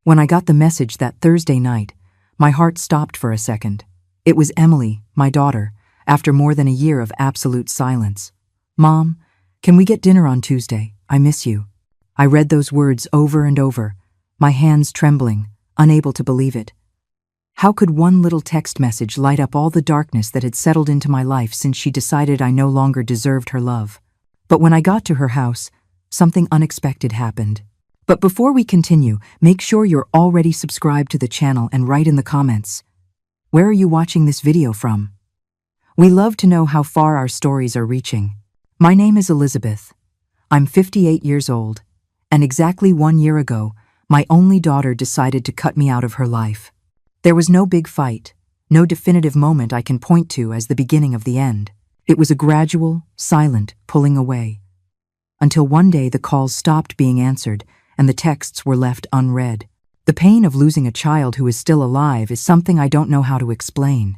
When I got the message that Thursday night, my heart stopped for a second. It was Emily, my daughter, after more than a year of absolute silence. "Mom, can we get dinner on Tuesday? I miss you." I read those words over and over, my hands trembling, unable to believe it. How could one little text message light up all the darkness that had settled into my life since she decided I no longer deserved her love? But when I got to her house, something unexpected happened. But before we continue, make sure you're already subscribed to the channel and write in the comments, where are you watching this video from? We love to know how far our stories are reaching. My name is Elizabeth. I'm 58 years old, and exactly 1 year ago, my only daughter decided to cut me out of her life. There was no big fight, no definitive moment I can point to as the beginning of the end. It was a gradual, silent pulling away. Until one day the calls stopped being answered and the texts were left unread. The pain of losing a child who is still alive is something I don't know how to explain.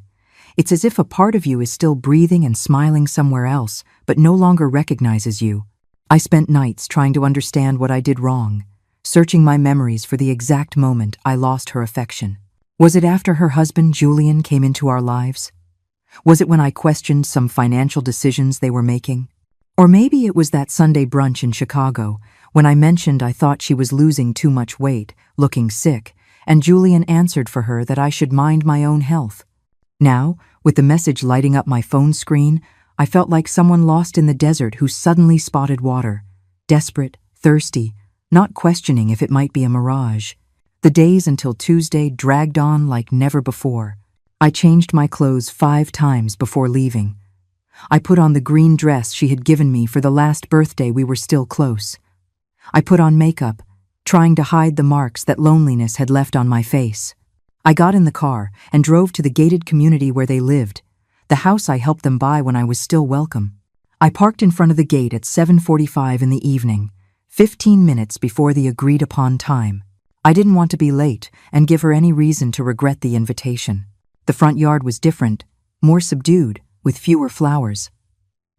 It's as if a part of you is still breathing and smiling somewhere else, but no longer recognizes you. I spent nights trying to understand what I did wrong, searching my memories for the exact moment I lost her affection. Was it after her husband, Julian, came into our lives? Was it when I questioned some financial decisions they were making? Or maybe it was that Sunday brunch in Chicago, when I mentioned I thought she was losing too much weight, looking sick, and Julian answered for her that I should mind my own health. Now, with the message lighting up my phone screen, I felt like someone lost in the desert who suddenly spotted water, desperate, thirsty, not questioning if it might be a mirage. The days until Tuesday dragged on like never before. I changed my clothes 5 times before leaving. I put on the green dress she had given me for the last birthday we were still close. I put on makeup, trying to hide the marks that loneliness had left on my face. I got in the car and drove to the gated community where they lived, the house I helped them buy when I was still welcome. I parked in front of the gate at 7:45 in the evening, 15 minutes before the agreed-upon time. I didn't want to be late and give her any reason to regret the invitation. The front yard was different, more subdued, with fewer flowers.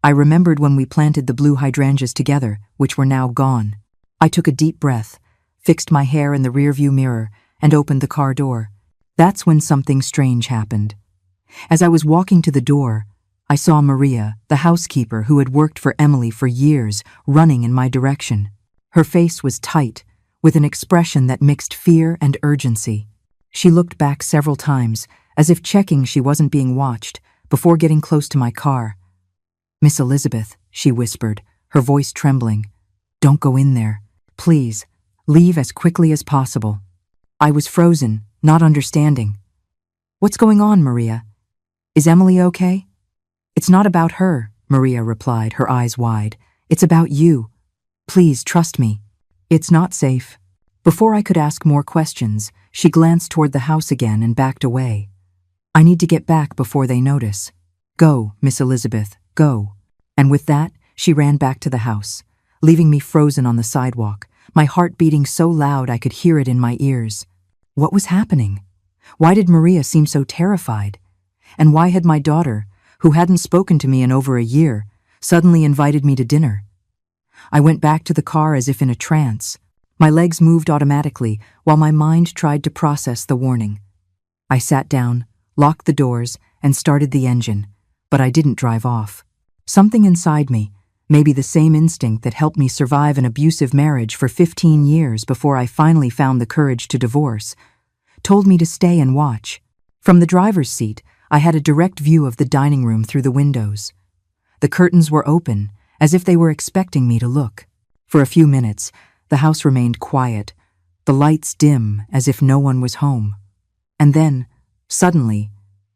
I remembered when we planted the blue hydrangeas together, which were now gone. I took a deep breath, fixed my hair in the rearview mirror, and opened the car door. That's when something strange happened. As I was walking to the door, I saw Maria, the housekeeper who had worked for Emily for years, running in my direction. Her face was tight, with an expression that mixed fear and urgency. She looked back several times, as if checking she wasn't being watched, before getting close to my car. "Miss Elizabeth," she whispered, her voice trembling, "don't go in there. Please, leave as quickly as possible." I was frozen, not understanding. "What's going on, Maria? Is Emily okay?" "It's not about her," Maria replied, her eyes wide. "It's about you. Please trust me. It's not safe." Before I could ask more questions, she glanced toward the house again and backed away. "I need to get back before they notice. Go, Miss Elizabeth, go." And with that, she ran back to the house, leaving me frozen on the sidewalk, my heart beating so loud I could hear it in my ears. What was happening? Why did Maria seem so terrified? And why had my daughter, who hadn't spoken to me in over a year, suddenly invited me to dinner? I went back to the car as if in a trance. My legs moved automatically while my mind tried to process the warning. I sat down, locked the doors, and started the engine, but I didn't drive off. Something inside me, maybe the same instinct that helped me survive an abusive marriage for 15 years before I finally found the courage to divorce, told me to stay and watch. From the driver's seat, I had a direct view of the dining room through the windows. The curtains were open, as if they were expecting me to look. For a few minutes, the house remained quiet, the lights dim as if no one was home. And then, suddenly,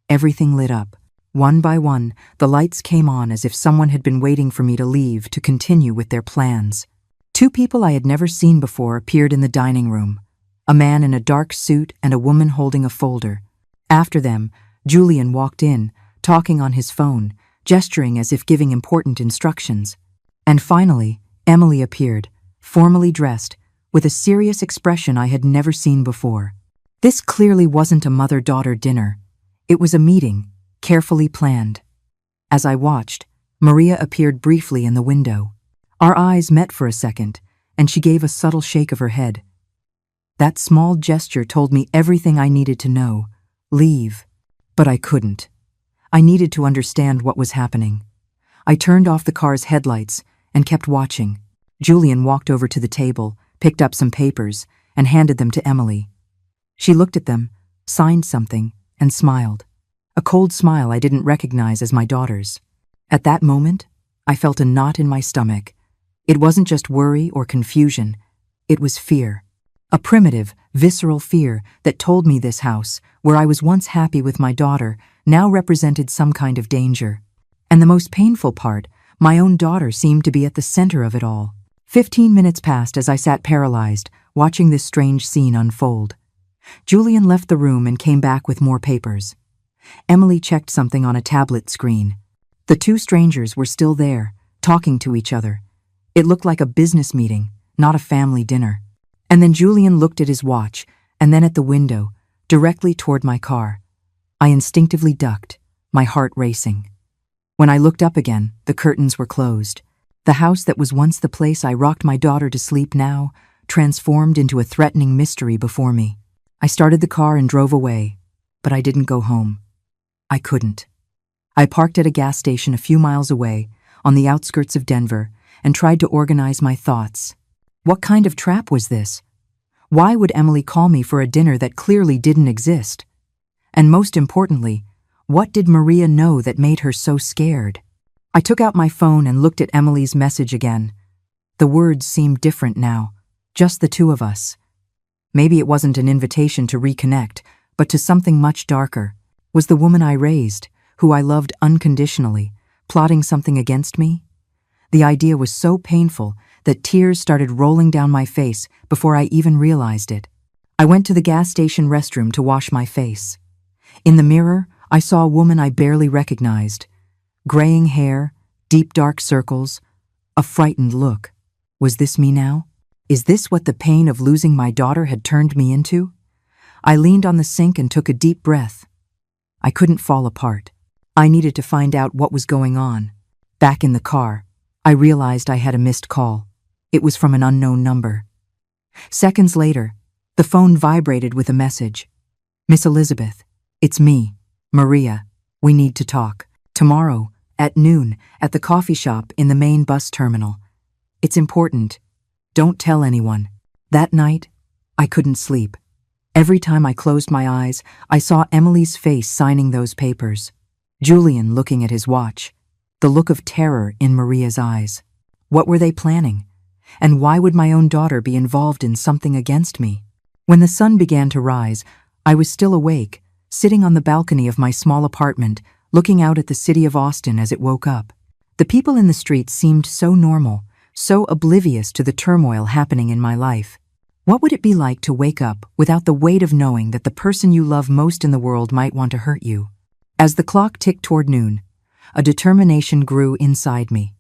everything lit up. One by one, the lights came on as if someone had been waiting for me to leave to continue with their plans. 2 people I had never seen before appeared in the dining room, a man in a dark suit and a woman holding a folder. After them, Julian walked in, talking on his phone, gesturing as if giving important instructions. And finally, Emily appeared, formally dressed, with a serious expression I had never seen before. This clearly wasn't a mother-daughter dinner. It was a meeting, carefully planned. As I watched, Maria appeared briefly in the window. Our eyes met for a second, and she gave a subtle shake of her head. That small gesture told me everything I needed to know. Leave. But I couldn't. I needed to understand what was happening. I turned off the car's headlights and kept watching. Julian walked over to the table, picked up some papers, and handed them to Emily. She looked at them, signed something, and smiled. A cold smile I didn't recognize as my daughter's. At that moment, I felt a knot in my stomach. It wasn't just worry or confusion. It was fear. A primitive, visceral fear that told me this house, where I was once happy with my daughter, now represented some kind of danger. And the most painful part, my own daughter seemed to be at the center of it all. 15 minutes passed as I sat paralyzed, watching this strange scene unfold. Julian left the room and came back with more papers. Emily checked something on a tablet screen. The two strangers were still there, talking to each other. It looked like a business meeting, not a family dinner. And then Julian looked at his watch, and then at the window, directly toward my car. I instinctively ducked, my heart racing. When I looked up again, the curtains were closed. The house that was once the place I rocked my daughter to sleep now transformed into a threatening mystery before me. I started the car and drove away, but I didn't go home. I couldn't. I parked at a gas station a few miles away, on the outskirts of Denver, and tried to organize my thoughts. What kind of trap was this? Why would Emily call me for a dinner that clearly didn't exist? And most importantly, what did Maria know that made her so scared? I took out my phone and looked at Emily's message again. The words seemed different now, just the two of us. Maybe it wasn't an invitation to reconnect, but to something much darker. Was the woman I raised, who I loved unconditionally, plotting something against me? The idea was so painful that tears started rolling down my face before I even realized it. I went to the gas station restroom to wash my face. In the mirror, I saw a woman I barely recognized. Graying hair, deep dark circles, a frightened look. Was this me now? Is this what the pain of losing my daughter had turned me into? I leaned on the sink and took a deep breath. I couldn't fall apart. I needed to find out what was going on. Back in the car, I realized I had a missed call. It was from an unknown number. Seconds later, the phone vibrated with a message. "Miss Elizabeth, it's me, Maria. We need to talk. Tomorrow, at noon, at the coffee shop in the main bus terminal. It's important. Don't tell anyone." That night, I couldn't sleep. Every time I closed my eyes, I saw Emily's face signing those papers. Julian looking at his watch. The look of terror in Maria's eyes. What were they planning? And why would my own daughter be involved in something against me? When the sun began to rise, I was still awake, sitting on the balcony of my small apartment, looking out at the city of Austin as it woke up. The people in the streets seemed so normal, so oblivious to the turmoil happening in my life. What would it be like to wake up without the weight of knowing that the person you love most in the world might want to hurt you? As the clock ticked toward noon, a determination grew inside me.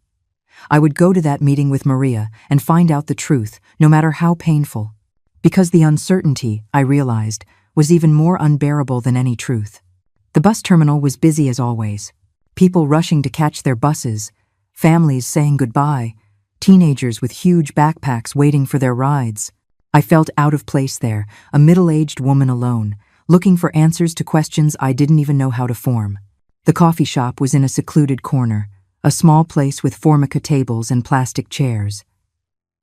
I would go to that meeting with Maria and find out the truth, no matter how painful. Because the uncertainty, I realized, was even more unbearable than any truth. The bus terminal was busy as always. People rushing to catch their buses, families saying goodbye, teenagers with huge backpacks waiting for their rides. I felt out of place there, a middle-aged woman alone, looking for answers to questions I didn't even know how to form. The coffee shop was in a secluded corner, a small place with formica tables and plastic chairs.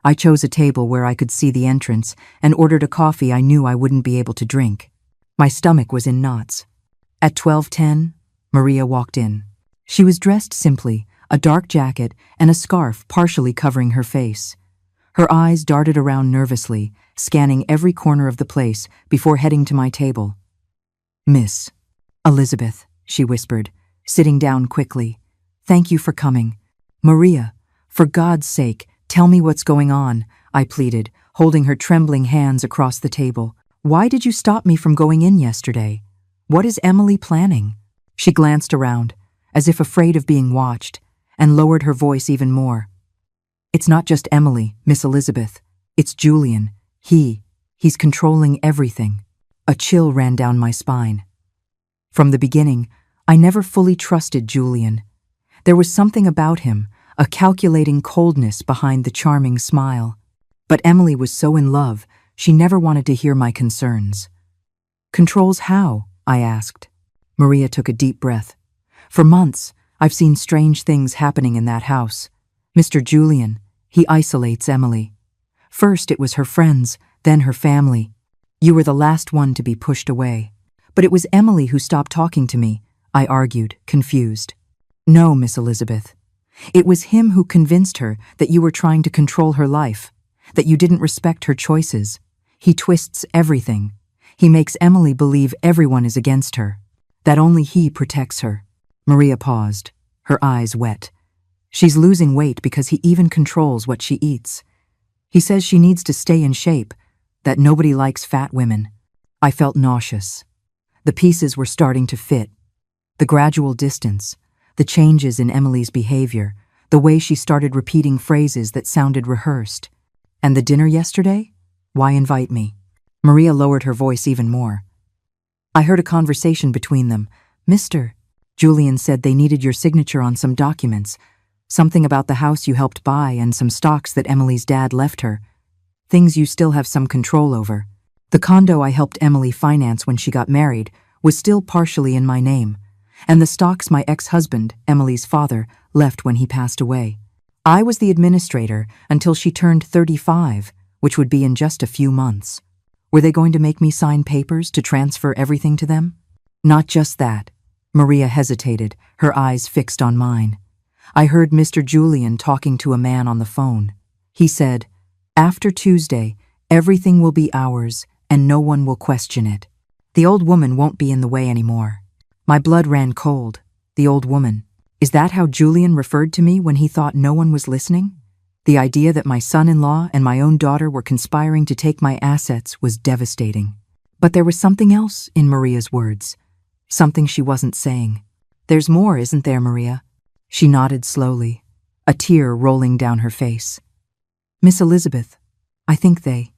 I chose a table where I could see the entrance and ordered a coffee I knew I wouldn't be able to drink. My stomach was in knots. At 12:10, Maria walked in. She was dressed simply, a dark jacket and a scarf partially covering her face. Her eyes darted around nervously, scanning every corner of the place before heading to my table. "Miss Elizabeth," she whispered, sitting down quickly. "Thank you for coming." "Maria, for God's sake, tell me what's going on," I pleaded, holding her trembling hands across the table. "Why did you stop me from going in yesterday? What is Emily planning?" She glanced around, as if afraid of being watched, and lowered her voice even more. "It's not just Emily, Miss Elizabeth. It's Julian. He's controlling everything." A chill ran down my spine. From the beginning, I never fully trusted Julian. There was something about him, a calculating coldness behind the charming smile. But Emily was so in love, She never wanted to hear my concerns. Controls how? I asked. Maria took a deep breath. For months, I've seen strange things happening in that house. Mr. Julian, he isolates Emily. First it was her friends, then her family. You were the last one to be pushed away. But it was Emily who stopped talking to me, I argued, confused. No, Miss Elizabeth. It was him who convinced her that you were trying to control her life, that you didn't respect her choices. He twists everything. He makes Emily believe everyone is against her, that only he protects her. Maria paused, her eyes wet. She's losing weight because he even controls what she eats. He says she needs to stay in shape, that nobody likes fat women. I felt nauseous. The pieces were starting to fit. The gradual distance, the changes in Emily's behavior, the way she started repeating phrases that sounded rehearsed. And the dinner yesterday? Why invite me? Maria lowered her voice even more. I heard a conversation between them. Mr. Julian said they needed your signature on some documents, something about the house you helped buy and some stocks that Emily's dad left her, things you still have some control over. The condo I helped Emily finance when she got married was still partially in my name, and the stocks my ex-husband, Emily's father, left when he passed away. I was the administrator until she turned 35, which would be in just a few months. Were they going to make me sign papers to transfer everything to them? Not just that. Maria hesitated, her eyes fixed on mine. I heard Mr. Julian talking to a man on the phone. He said, "After Tuesday, everything will be ours and no one will question it. The old woman won't be in the way anymore." My blood ran cold. The old woman. Is that how Julian referred to me when he thought no one was listening? The idea that my son-in-law and my own daughter were conspiring to take my assets was devastating. But there was something else in Maria's words. Something she wasn't saying. There's more, isn't there, Maria? She nodded slowly, a tear rolling down her face. Miss Elizabeth, I think they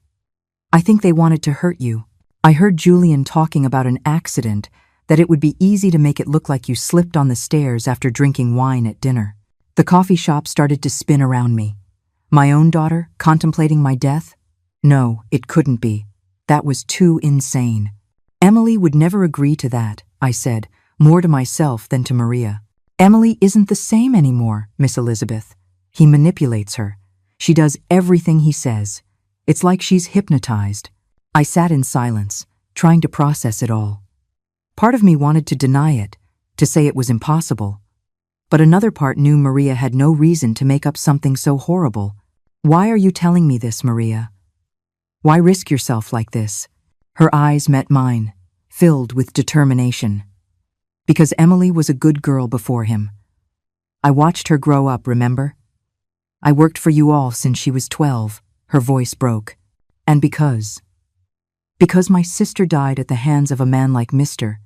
wanted to hurt you. I heard Julian talking about an accident, that it would be easy to make it look like you slipped on the stairs after drinking wine at dinner. The coffee shop started to spin around me. My own daughter, contemplating my death? No, it couldn't be. That was too insane. Emily would never agree to that, I said, more to myself than to Maria. Emily isn't the same anymore, Miss Elizabeth. He manipulates her. She does everything he says. It's like she's hypnotized. I sat in silence, trying to process it all. Part of me wanted to deny it, to say it was impossible. But another part knew Maria had no reason to make up something so horrible. Why are you telling me this, Maria? Why risk yourself like this? Her eyes met mine, filled with determination. Because Emily was a good girl before him. I watched her grow up, remember? I worked for you all since she was 12, her voice broke. And because my sister died at the hands of a man like Mr.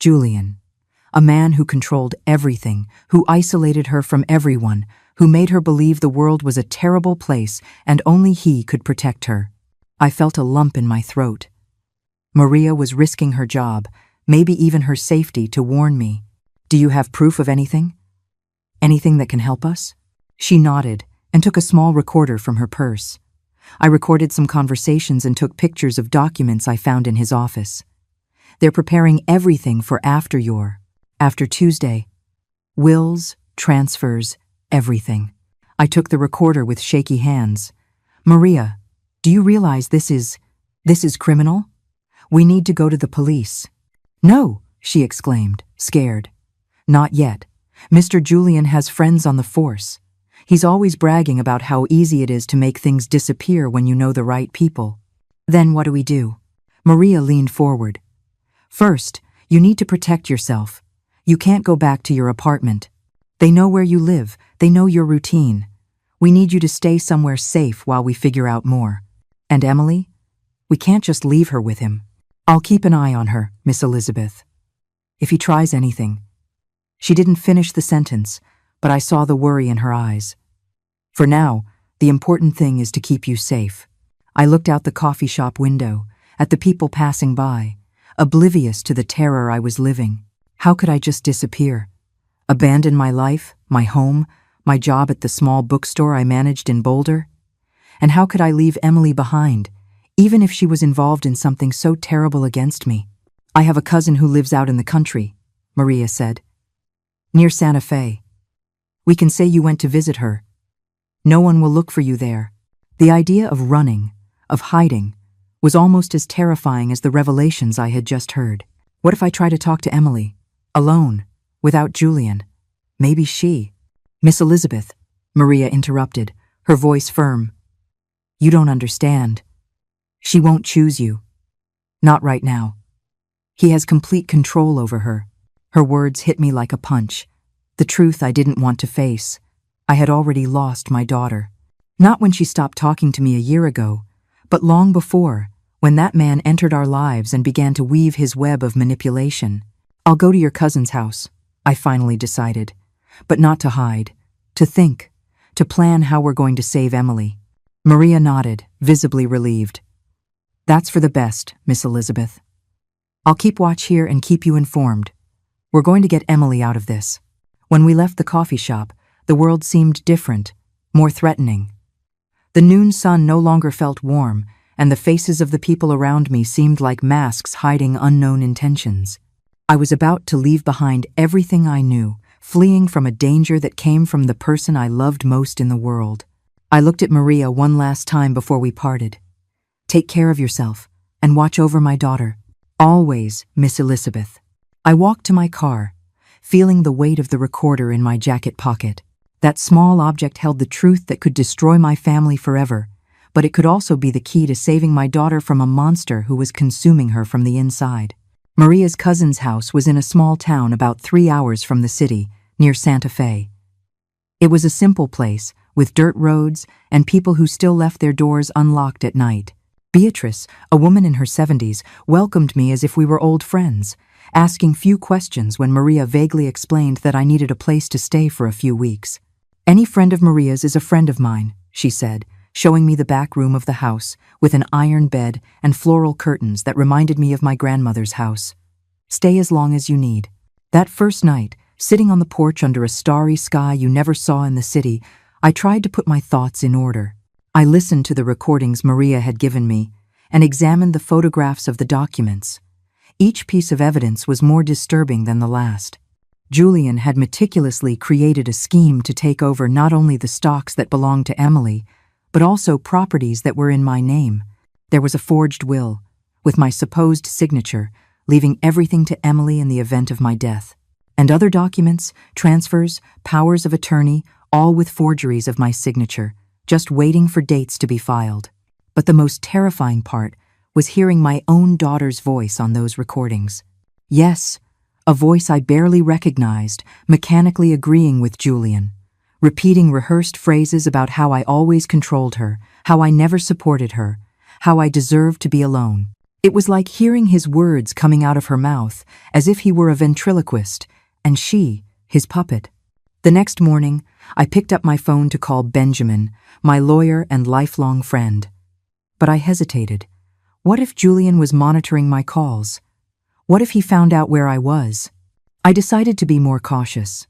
Julian. A man who controlled everything, who isolated her from everyone, who made her believe the world was a terrible place and only he could protect her. I felt a lump in my throat. Maria was risking her job, maybe even her safety, to warn me. Do you have proof of anything? Anything that can help us? She nodded and took a small recorder from her purse. I recorded some conversations and took pictures of documents I found in his office. They're preparing everything for after Tuesday. Wills, transfers, everything. I took the recorder with shaky hands. Maria, do you realize this is criminal? We need to go to the police. No, she exclaimed, scared. Not yet. Mr. Julian has friends on the force. He's always bragging about how easy it is to make things disappear when you know the right people. Then what do we do? Maria leaned forward. First, you need to protect yourself. You can't go back to your apartment. They know where you live. They know your routine. We need you to stay somewhere safe while we figure out more. And Emily? We can't just leave her with him. I'll keep an eye on her, Miss Elizabeth. If he tries anything. She didn't finish the sentence, but I saw the worry in her eyes. For now, the important thing is to keep you safe. I looked out the coffee shop window, at the people passing by, oblivious to the terror I was living. How could I just disappear? Abandon my life, my home, my job at the small bookstore I managed in Boulder? And how could I leave Emily behind, even if she was involved in something so terrible against me. I have a cousin who lives out in the country, Maria said. Near Santa Fe. We can say you went to visit her. No one will look for you there. The idea of running, of hiding, was almost as terrifying as the revelations I had just heard. What if I try to talk to Emily? Alone, without Julian? Maybe she… Miss Elizabeth, Maria interrupted, her voice firm. You don't understand. She won't choose you. Not right now. He has complete control over her. Her words hit me like a punch. The truth I didn't want to face. I had already lost my daughter. Not when she stopped talking to me a year ago, but long before, when that man entered our lives and began to weave his web of manipulation. I'll go to your cousin's house, I finally decided. But not to hide, to think, to plan how we're going to save Emily. Maria nodded, visibly relieved. That's for the best, Miss Elizabeth. I'll keep watch here and keep you informed. We're going to get Emily out of this. When we left the coffee shop, the world seemed different, more threatening. The noon sun no longer felt warm, and the faces of the people around me seemed like masks hiding unknown intentions. I was about to leave behind everything I knew, fleeing from a danger that came from the person I loved most in the world. I looked at Maria one last time before we parted. Take care of yourself, and watch over my daughter. Always, Miss Elizabeth. I walked to my car, feeling the weight of the recorder in my jacket pocket. That small object held the truth that could destroy my family forever, but it could also be the key to saving my daughter from a monster who was consuming her from the inside. Maria's cousin's house was in a small town about 3 hours from the city, near Santa Fe. It was a simple place, with dirt roads and people who still left their doors unlocked at night. Beatrice, a woman in her 70s, welcomed me as if we were old friends, asking few questions when Maria vaguely explained that I needed a place to stay for a few weeks. Any friend of Maria's is a friend of mine, she said, showing me the back room of the house, with an iron bed and floral curtains that reminded me of my grandmother's house. Stay as long as you need. That first night, sitting on the porch under a starry sky you never saw in the city, I tried to put my thoughts in order. I listened to the recordings Maria had given me and examined the photographs of the documents. Each piece of evidence was more disturbing than the last. Julian had meticulously created a scheme to take over not only the stocks that belonged to Emily, but also properties that were in my name. There was a forged will, with my supposed signature, leaving everything to Emily in the event of my death. And other documents, transfers, powers of attorney, all with forgeries of my signature, just waiting for dates to be filed. But the most terrifying part was hearing my own daughter's voice on those recordings. Yes, a voice I barely recognized, mechanically agreeing with Julian, repeating rehearsed phrases about how I always controlled her, how I never supported her, how I deserved to be alone. It was like hearing his words coming out of her mouth, as if he were a ventriloquist, and she, his puppet. The next morning, I picked up my phone to call Benjamin, my lawyer and lifelong friend. But I hesitated. What if Julian was monitoring my calls? What if he found out where I was? I decided to be more cautious.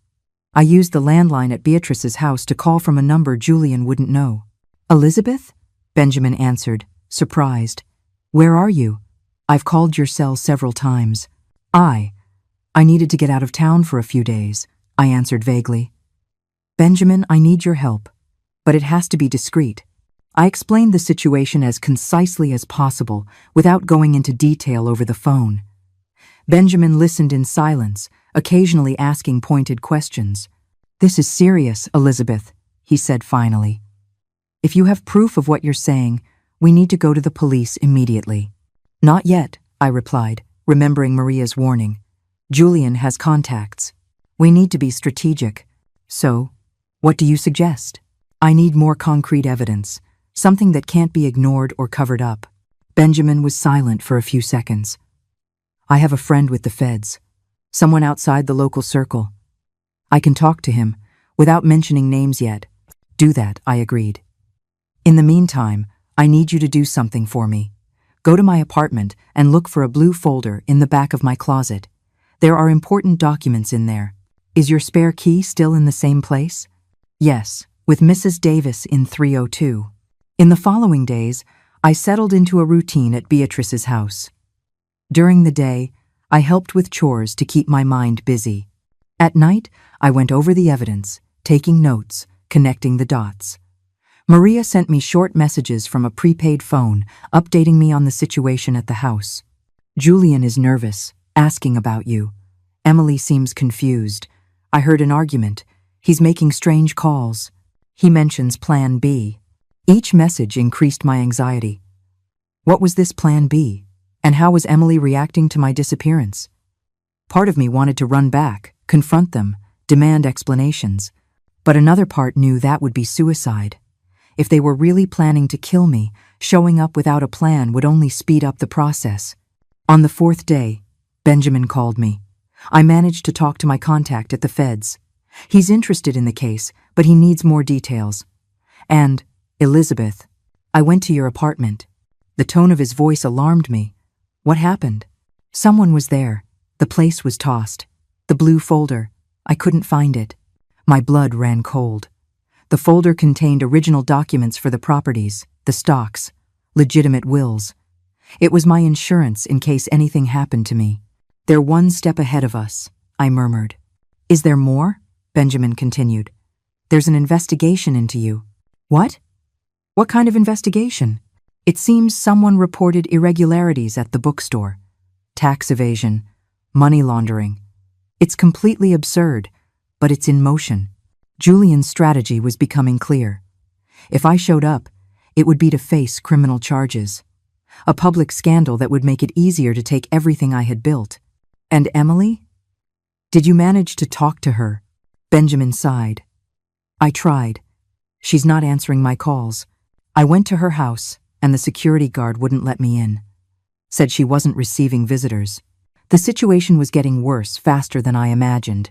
I used the landline at Beatrice's house to call from a number Julian wouldn't know. Elizabeth? Benjamin answered, surprised. Where are you? I've called your cell several times. I needed to get out of town for a few days, I answered vaguely. Benjamin, I need your help, but it has to be discreet. I explained the situation as concisely as possible, without going into detail over the phone. Benjamin listened in silence, occasionally asking pointed questions. This is serious, Elizabeth, he said finally. If you have proof of what you're saying, we need to go to the police immediately. Not yet, I replied, remembering Maria's warning. Julian has contacts. We need to be strategic. So, what do you suggest? I need more concrete evidence, something that can't be ignored or covered up. Benjamin was silent for a few seconds. I have a friend with the feds, someone outside the local circle. I can talk to him, without mentioning names yet. Do that, I agreed. In the meantime, I need you to do something for me. Go to my apartment and look for a blue folder in the back of my closet. There are important documents in there. Is your spare key still in the same place? Yes, with Mrs. Davis in 302. In the following days, I settled into a routine at Beatrice's house. During the day, I helped with chores to keep my mind busy. At night, I went over the evidence, taking notes, connecting the dots. Maria sent me short messages from a prepaid phone, updating me on the situation at the house. Julian is nervous, asking about you. Emily seems confused. I heard an argument. He's making strange calls. He mentions Plan B. Each message increased my anxiety. What was this Plan B? And how was Emily reacting to my disappearance? Part of me wanted to run back, confront them, demand explanations. But another part knew that would be suicide. If they were really planning to kill me, showing up without a plan would only speed up the process. On the fourth day, Benjamin called me. I managed to talk to my contact at the feds. He's interested in the case, but he needs more details. And, Elizabeth, I went to your apartment. The tone of his voice alarmed me. What happened? Someone was there. The place was tossed. The blue folder. I couldn't find it. My blood ran cold. The folder contained original documents for the properties, the stocks, legitimate wills. It was my insurance in case anything happened to me. They're one step ahead of us, I murmured. Is there more? Benjamin continued. There's an investigation into you. What? What kind of investigation? It seems someone reported irregularities at the bookstore. Tax evasion, money laundering. It's completely absurd, but it's in motion. Julian's strategy was becoming clear. If I showed up, it would be to face criminal charges. A public scandal that would make it easier to take everything I had built. And Emily? Did you manage to talk to her? Benjamin sighed. I tried. She's not answering my calls. I went to her house, and the security guard wouldn't let me in. Said she wasn't receiving visitors. The situation was getting worse faster than I imagined.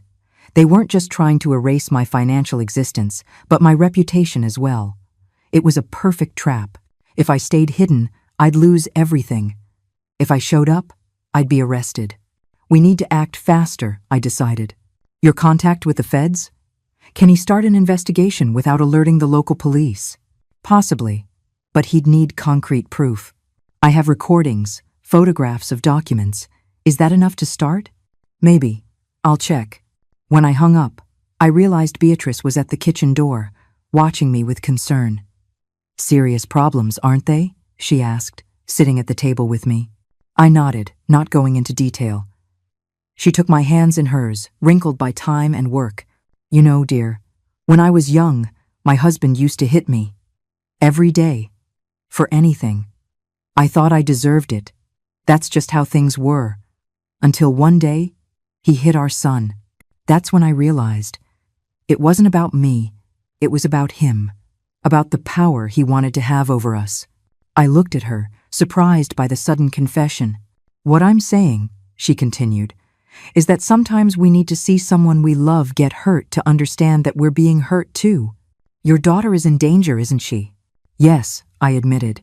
They weren't just trying to erase my financial existence, but my reputation as well. It was a perfect trap. If I stayed hidden, I'd lose everything. If I showed up, I'd be arrested. We need to act faster, I decided. Your contact with the feds? Can he start an investigation without alerting the local police? Possibly, but he'd need concrete proof. I have recordings, photographs of documents. Is that enough to start? Maybe. I'll check. When I hung up, I realized Beatrice was at the kitchen door, watching me with concern. Serious problems, aren't they? She asked, sitting at the table with me. I nodded, not going into detail. She took my hands in hers, wrinkled by time and work. You know, dear, when I was young, my husband used to hit me. Every day. For anything. I thought I deserved it. That's just how things were. Until one day, he hit our son. That's when I realized. It wasn't about me. It was about him. About the power he wanted to have over us. I looked at her, surprised by the sudden confession. What I'm saying, she continued, is that sometimes we need to see someone we love get hurt to understand that we're being hurt too. Your daughter is in danger, isn't she? Yes, I admitted.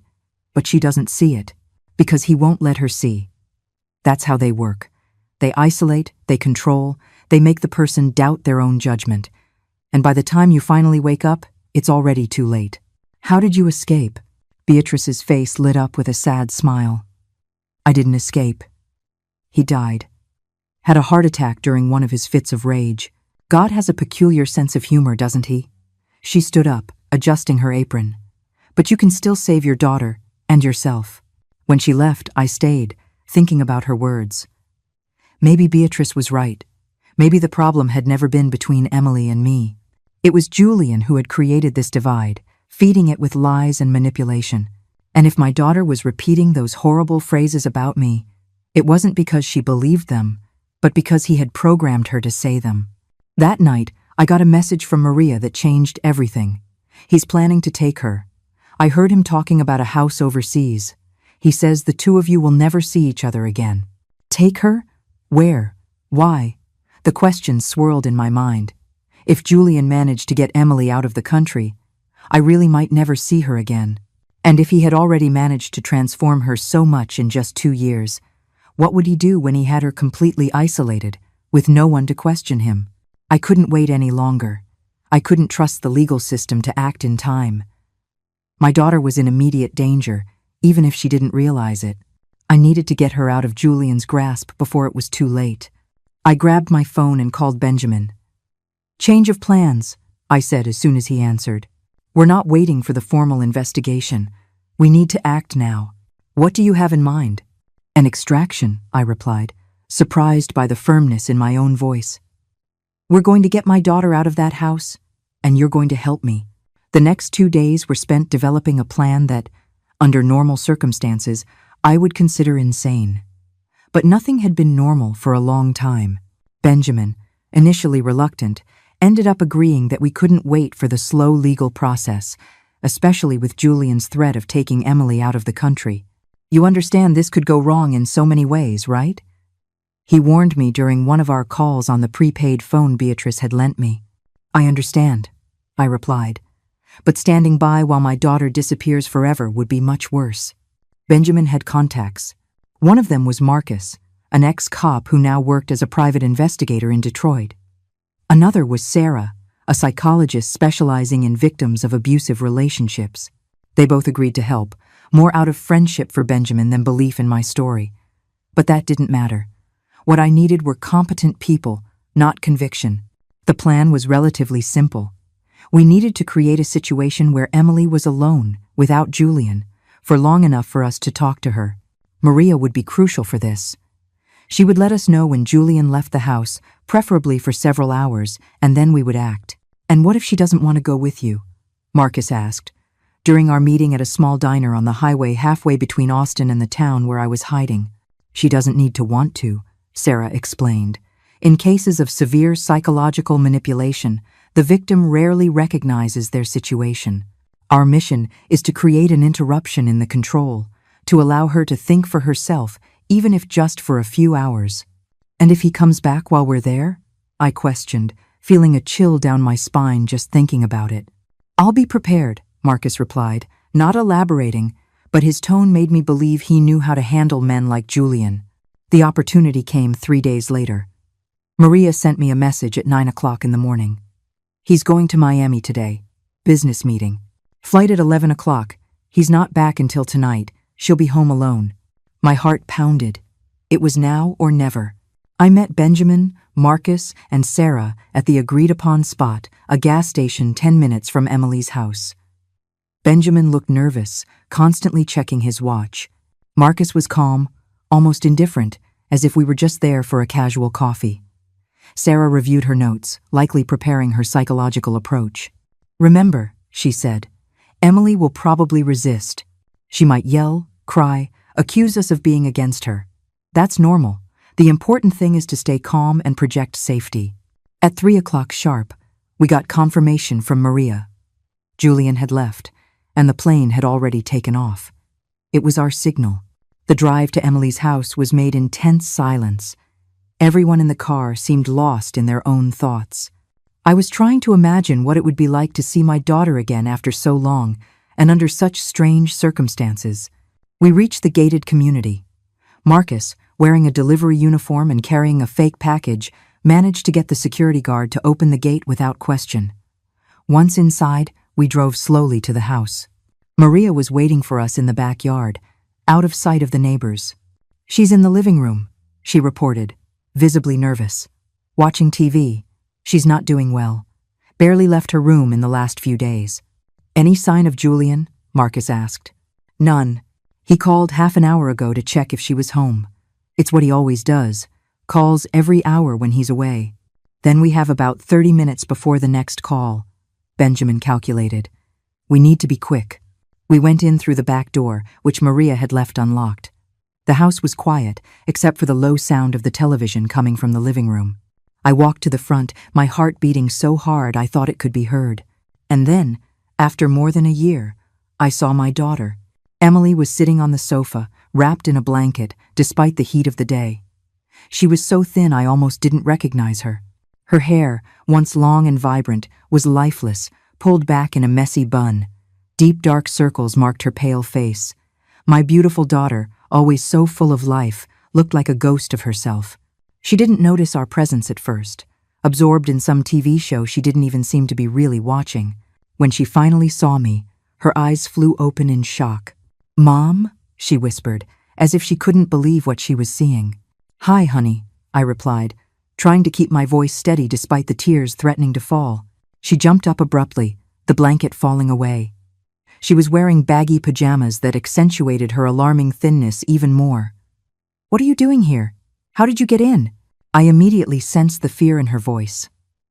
But she doesn't see it, because he won't let her see. That's how they work. They isolate, they control, they make the person doubt their own judgment. And by the time you finally wake up, it's already too late. How did you escape? Beatrice's face lit up with a sad smile. I didn't escape. He died. Had a heart attack during one of his fits of rage. God has a peculiar sense of humor, doesn't he? She stood up, adjusting her apron. But you can still save your daughter and yourself. When she left, I stayed, thinking about her words. Maybe Beatrice was right. Maybe the problem had never been between Emily and me. It was Julian who had created this divide, feeding it with lies and manipulation. And if my daughter was repeating those horrible phrases about me, it wasn't because she believed them, but because he had programmed her to say them. That night, I got a message from Maria that changed everything. He's planning to take her. I heard him talking about a house overseas. He says the two of you will never see each other again. Take her? Where? Why? The questions swirled in my mind. If Julian managed to get Emily out of the country, I really might never see her again. And if he had already managed to transform her so much in just 2 years, what would he do when he had her completely isolated, with no one to question him? I couldn't wait any longer. I couldn't trust the legal system to act in time. My daughter was in immediate danger, even if she didn't realize it. I needed to get her out of Julian's grasp before it was too late. I grabbed my phone and called Benjamin. "Change of plans," I said as soon as he answered. "We're not waiting for the formal investigation. We need to act now. What do you have in mind?" "An extraction," I replied, surprised by the firmness in my own voice. "We're going to get my daughter out of that house, and you're going to help me." The next 2 days were spent developing a plan that, under normal circumstances, I would consider insane. But nothing had been normal for a long time. Benjamin, initially reluctant, ended up agreeing that we couldn't wait for the slow legal process, especially with Julian's threat of taking Emily out of the country. "You understand this could go wrong in so many ways, right?" He warned me during one of our calls on the prepaid phone Beatrice had lent me. "I understand," I replied. "But standing by while my daughter disappears forever would be much worse." Benjamin had contacts. One of them was Marcus, an ex-cop who now worked as a private investigator in Detroit. Another was Sarah, a psychologist specializing in victims of abusive relationships. They both agreed to help, more out of friendship for Benjamin than belief in my story. But that didn't matter. What I needed were competent people, not conviction. The plan was relatively simple. We needed to create a situation where Emily was alone, without Julian, for long enough for us to talk to her. Maria would be crucial for this. She would let us know when Julian left the house, preferably for several hours, and then we would act. "And what if she doesn't want to go with you?" Marcus asked, during our meeting at a small diner on the highway halfway between Austin and the town where I was hiding. "She doesn't need to want to," Sarah explained. "In cases of severe psychological manipulation, the victim rarely recognizes their situation. Our mission is to create an interruption in the control, to allow her to think for herself, even if just for a few hours." "And if he comes back while we're there?" I questioned, feeling a chill down my spine just thinking about it. "I'll be prepared," Marcus replied, not elaborating, but his tone made me believe he knew how to handle men like Julian. The opportunity came 3 days later. Maria sent me a message at 9 o'clock in the morning. "He's going to Miami today. Business meeting. Flight at 11 o'clock. He's not back until tonight. She'll be home alone." My heart pounded. It was now or never. I met Benjamin, Marcus, and Sarah at the agreed-upon spot, a gas station 10 minutes from Emily's house. Benjamin looked nervous, constantly checking his watch. Marcus was calm, almost indifferent, as if we were just there for a casual coffee. Sarah reviewed her notes, likely preparing her psychological approach. "Remember," she said, "Emily will probably resist. She might yell, cry, accuse us of being against her. That's normal. The important thing is to stay calm and project safety." At 3 o'clock sharp, we got confirmation from Maria. Julian had left, and the plane had already taken off. It was our signal. The drive to Emily's house was made in tense silence. Everyone in the car seemed lost in their own thoughts. I was trying to imagine what it would be like to see my daughter again after so long, and under such strange circumstances. We reached the gated community. Marcus, wearing a delivery uniform and carrying a fake package, managed to get the security guard to open the gate without question. Once inside, we drove slowly to the house. Maria was waiting for us in the backyard, out of sight of the neighbors. "She's in the living room," she reported, visibly nervous. "Watching TV. She's not doing well. Barely left her room in the last few days." "Any sign of Julian?" Marcus asked. "None. He called half an hour ago to check if she was home. It's what he always does, calls every hour when he's away. Then we have about 30 minutes before the next call," Benjamin calculated. "We need to be quick." We went in through the back door, which Maria had left unlocked. The house was quiet, except for the low sound of the television coming from the living room. I walked to the front, my heart beating so hard I thought it could be heard. And then, after more than a year, I saw my daughter. Emily was sitting on the sofa, wrapped in a blanket, despite the heat of the day. She was so thin I almost didn't recognize her. Her hair, once long and vibrant, was lifeless, pulled back in a messy bun. Deep dark circles marked her pale face. My beautiful daughter, always so full of life, looked like a ghost of herself. She didn't notice our presence at first. Absorbed in some TV show she didn't even seem to be really watching. When she finally saw me, her eyes flew open in shock. Mom? She whispered, as if she couldn't believe what she was seeing. Hi, honey, I replied, trying to keep my voice steady despite the tears threatening to fall. She jumped up abruptly, the blanket falling away. She was wearing baggy pajamas that accentuated her alarming thinness even more. What are you doing here? How did you get in? I immediately sensed the fear in her voice.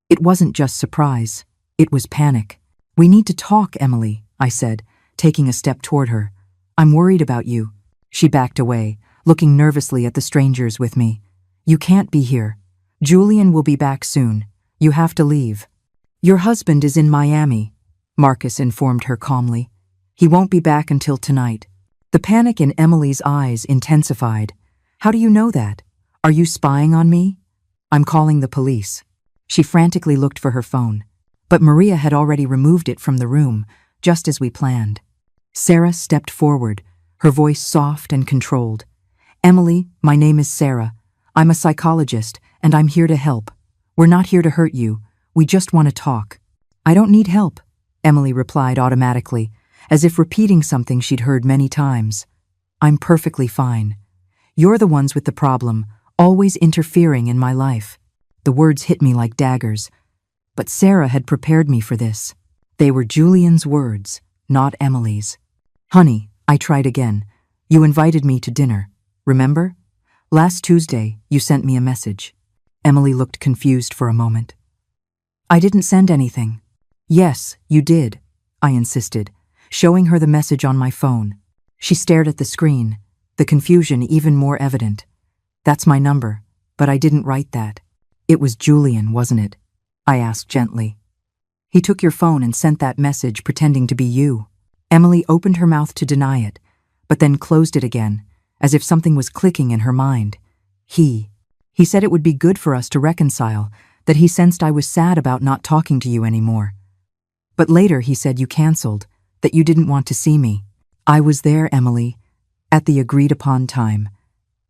It wasn't just surprise. It was panic. We need to talk, Emily, I said, taking a step toward her. I'm worried about you. She backed away, looking nervously at the strangers with me. You can't be here. Julian will be back soon. You have to leave. Your husband is in Miami, Marcus informed her calmly. He won't be back until tonight. The panic in Emily's eyes intensified. How do you know that? Are you spying on me? I'm calling the police. She frantically looked for her phone, but Maria had already removed it from the room, just as we planned. Sarah stepped forward, her voice soft and controlled. Emily, my name is Sarah. I'm a psychologist, and I'm here to help. We're not here to hurt you. We just want to talk. I don't need help, Emily replied automatically, as if repeating something she'd heard many times. I'm perfectly fine. You're the ones with the problem, always interfering in my life. The words hit me like daggers. But Sarah had prepared me for this. They were Julian's words, not Emily's. Honey, I tried again. You invited me to dinner, remember? Last Tuesday, you sent me a message. Emily looked confused for a moment. I didn't send anything. Yes, you did, I insisted, showing her the message on my phone. She stared at the screen, the confusion even more evident. That's my number, but I didn't write that. It was Julian, wasn't it? I asked gently. He took your phone and sent that message pretending to be you. Emily opened her mouth to deny it, but then closed it again, as if something was clicking in her mind. He said it would be good for us to reconcile, that he sensed I was sad about not talking to you anymore. But later he said you canceled, that you didn't want to see me. I was there, Emily, at the agreed-upon time.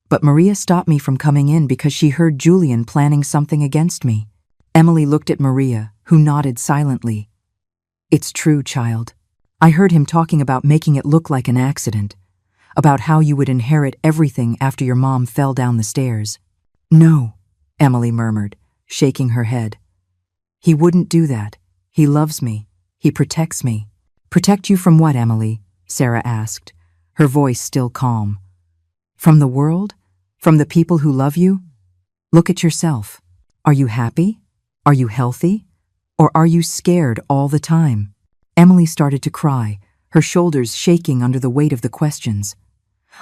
But Maria stopped me from coming in because she heard Julian planning something against me. Emily looked at Maria, who nodded silently. It's true, child. I heard him talking about making it look like an accident, about how you would inherit everything after your mom fell down the stairs. No, Emily murmured, shaking her head. He wouldn't do that. He loves me. He protects me. Protect you from what, Emily? Sarah asked, her voice still calm. From the world? From the people who love you? Look at yourself. Are you happy? Are you healthy? Or are you scared all the time? Emily started to cry, her shoulders shaking under the weight of the questions.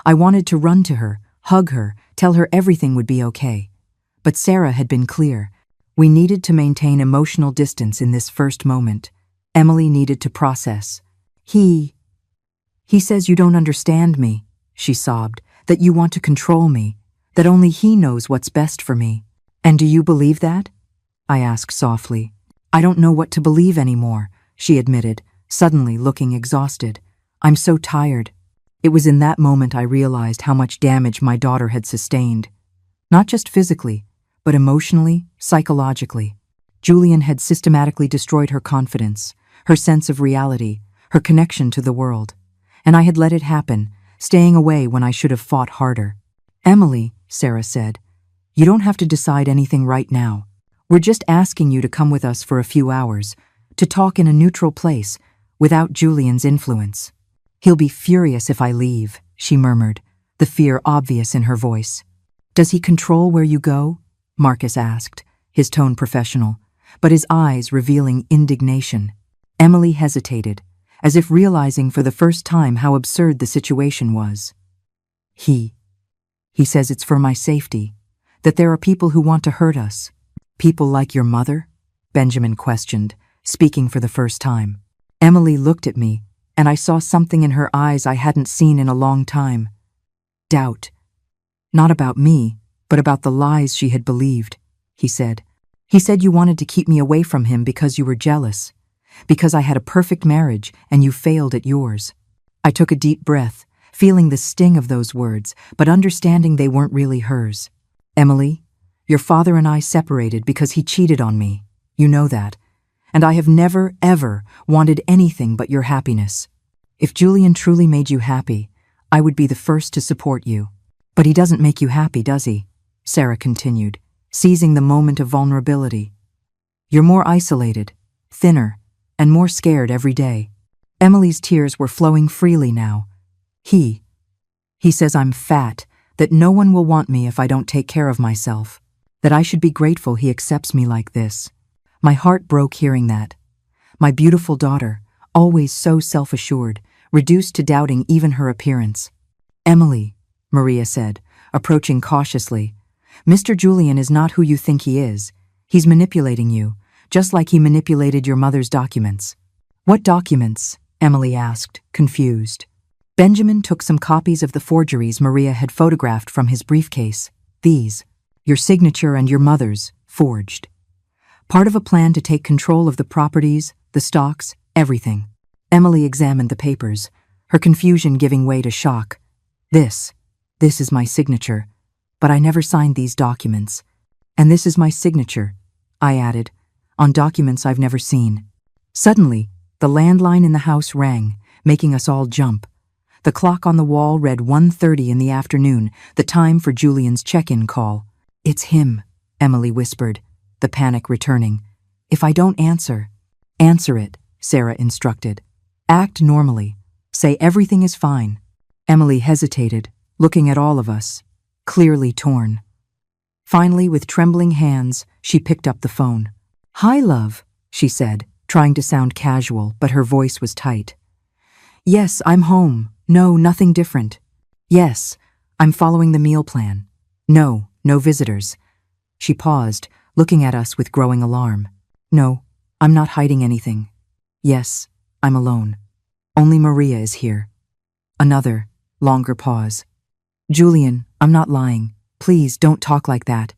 I wanted to run to her, hug her, tell her everything would be okay. But Sarah had been clear. We needed to maintain emotional distance in this first moment. Emily needed to process. He says you don't understand me, she sobbed, that you want to control me, that only he knows what's best for me. And do you believe that? I asked softly. I don't know what to believe anymore, she admitted, suddenly looking exhausted. I'm so tired. It was in that moment I realized how much damage my daughter had sustained. Not just physically, but emotionally, psychologically. Julian had systematically destroyed her confidence, her sense of reality, her connection to the world. And I had let it happen, staying away when I should have fought harder. Emily, Sarah said, you don't have to decide anything right now. We're just asking you to come with us for a few hours, to talk in a neutral place, without Julian's influence. He'll be furious if I leave, she murmured, the fear obvious in her voice. Does he control where you go? Marcus asked, his tone professional, but his eyes revealing indignation. Emily hesitated, as if realizing for the first time how absurd the situation was. He says it's for my safety, that there are people who want to hurt us. People like your mother? Benjamin questioned, speaking for the first time. Emily looked at me, and I saw something in her eyes I hadn't seen in a long time. Doubt. Not about me, but about the lies she had believed, he said. He said you wanted to keep me away from him because you were jealous, because I had a perfect marriage and you failed at yours. I took a deep breath, feeling the sting of those words, but understanding they weren't really hers. Emily, your father and I separated because he cheated on me. You know that. And I have never, ever wanted anything but your happiness. If Julian truly made you happy, I would be the first to support you. But he doesn't make you happy, does he? Sarah continued, seizing the moment of vulnerability. You're more isolated, thinner, and more scared every day. Emily's tears were flowing freely now. He says I'm fat, that no one will want me if I don't take care of myself, that I should be grateful he accepts me like this. My heart broke hearing that. My beautiful daughter, always so self-assured, reduced to doubting even her appearance. Emily, Maria said, approaching cautiously, Mr. Julian is not who you think he is. He's manipulating you, just like he manipulated your mother's documents. What documents? Emily asked, confused. Benjamin took some copies of the forgeries Maria had photographed from his briefcase. These, your signature and your mother's, forged. Part of a plan to take control of the properties, the stocks, everything. Emily examined the papers, her confusion giving way to shock. This is my signature, but I never signed these documents. And this is my signature, I added, on documents I've never seen. Suddenly, the landline in the house rang, making us all jump. The clock on the wall read 1:30 in the afternoon, the time for Julian's check-in call. It's him, Emily whispered, the panic returning. If I don't answer it, Sarah instructed. Act normally. Say everything is fine. Emily hesitated, looking at all of us, clearly torn. Finally, with trembling hands, she picked up the phone. Hi, love, she said, trying to sound casual, but her voice was tight. Yes, I'm home. No, nothing different. Yes, I'm following the meal plan. No visitors. She paused, looking at us with growing alarm. No, I'm not hiding anything. Yes, I'm alone. Only Maria is here. Another, longer pause. Julian, I'm not lying. Please don't talk like that.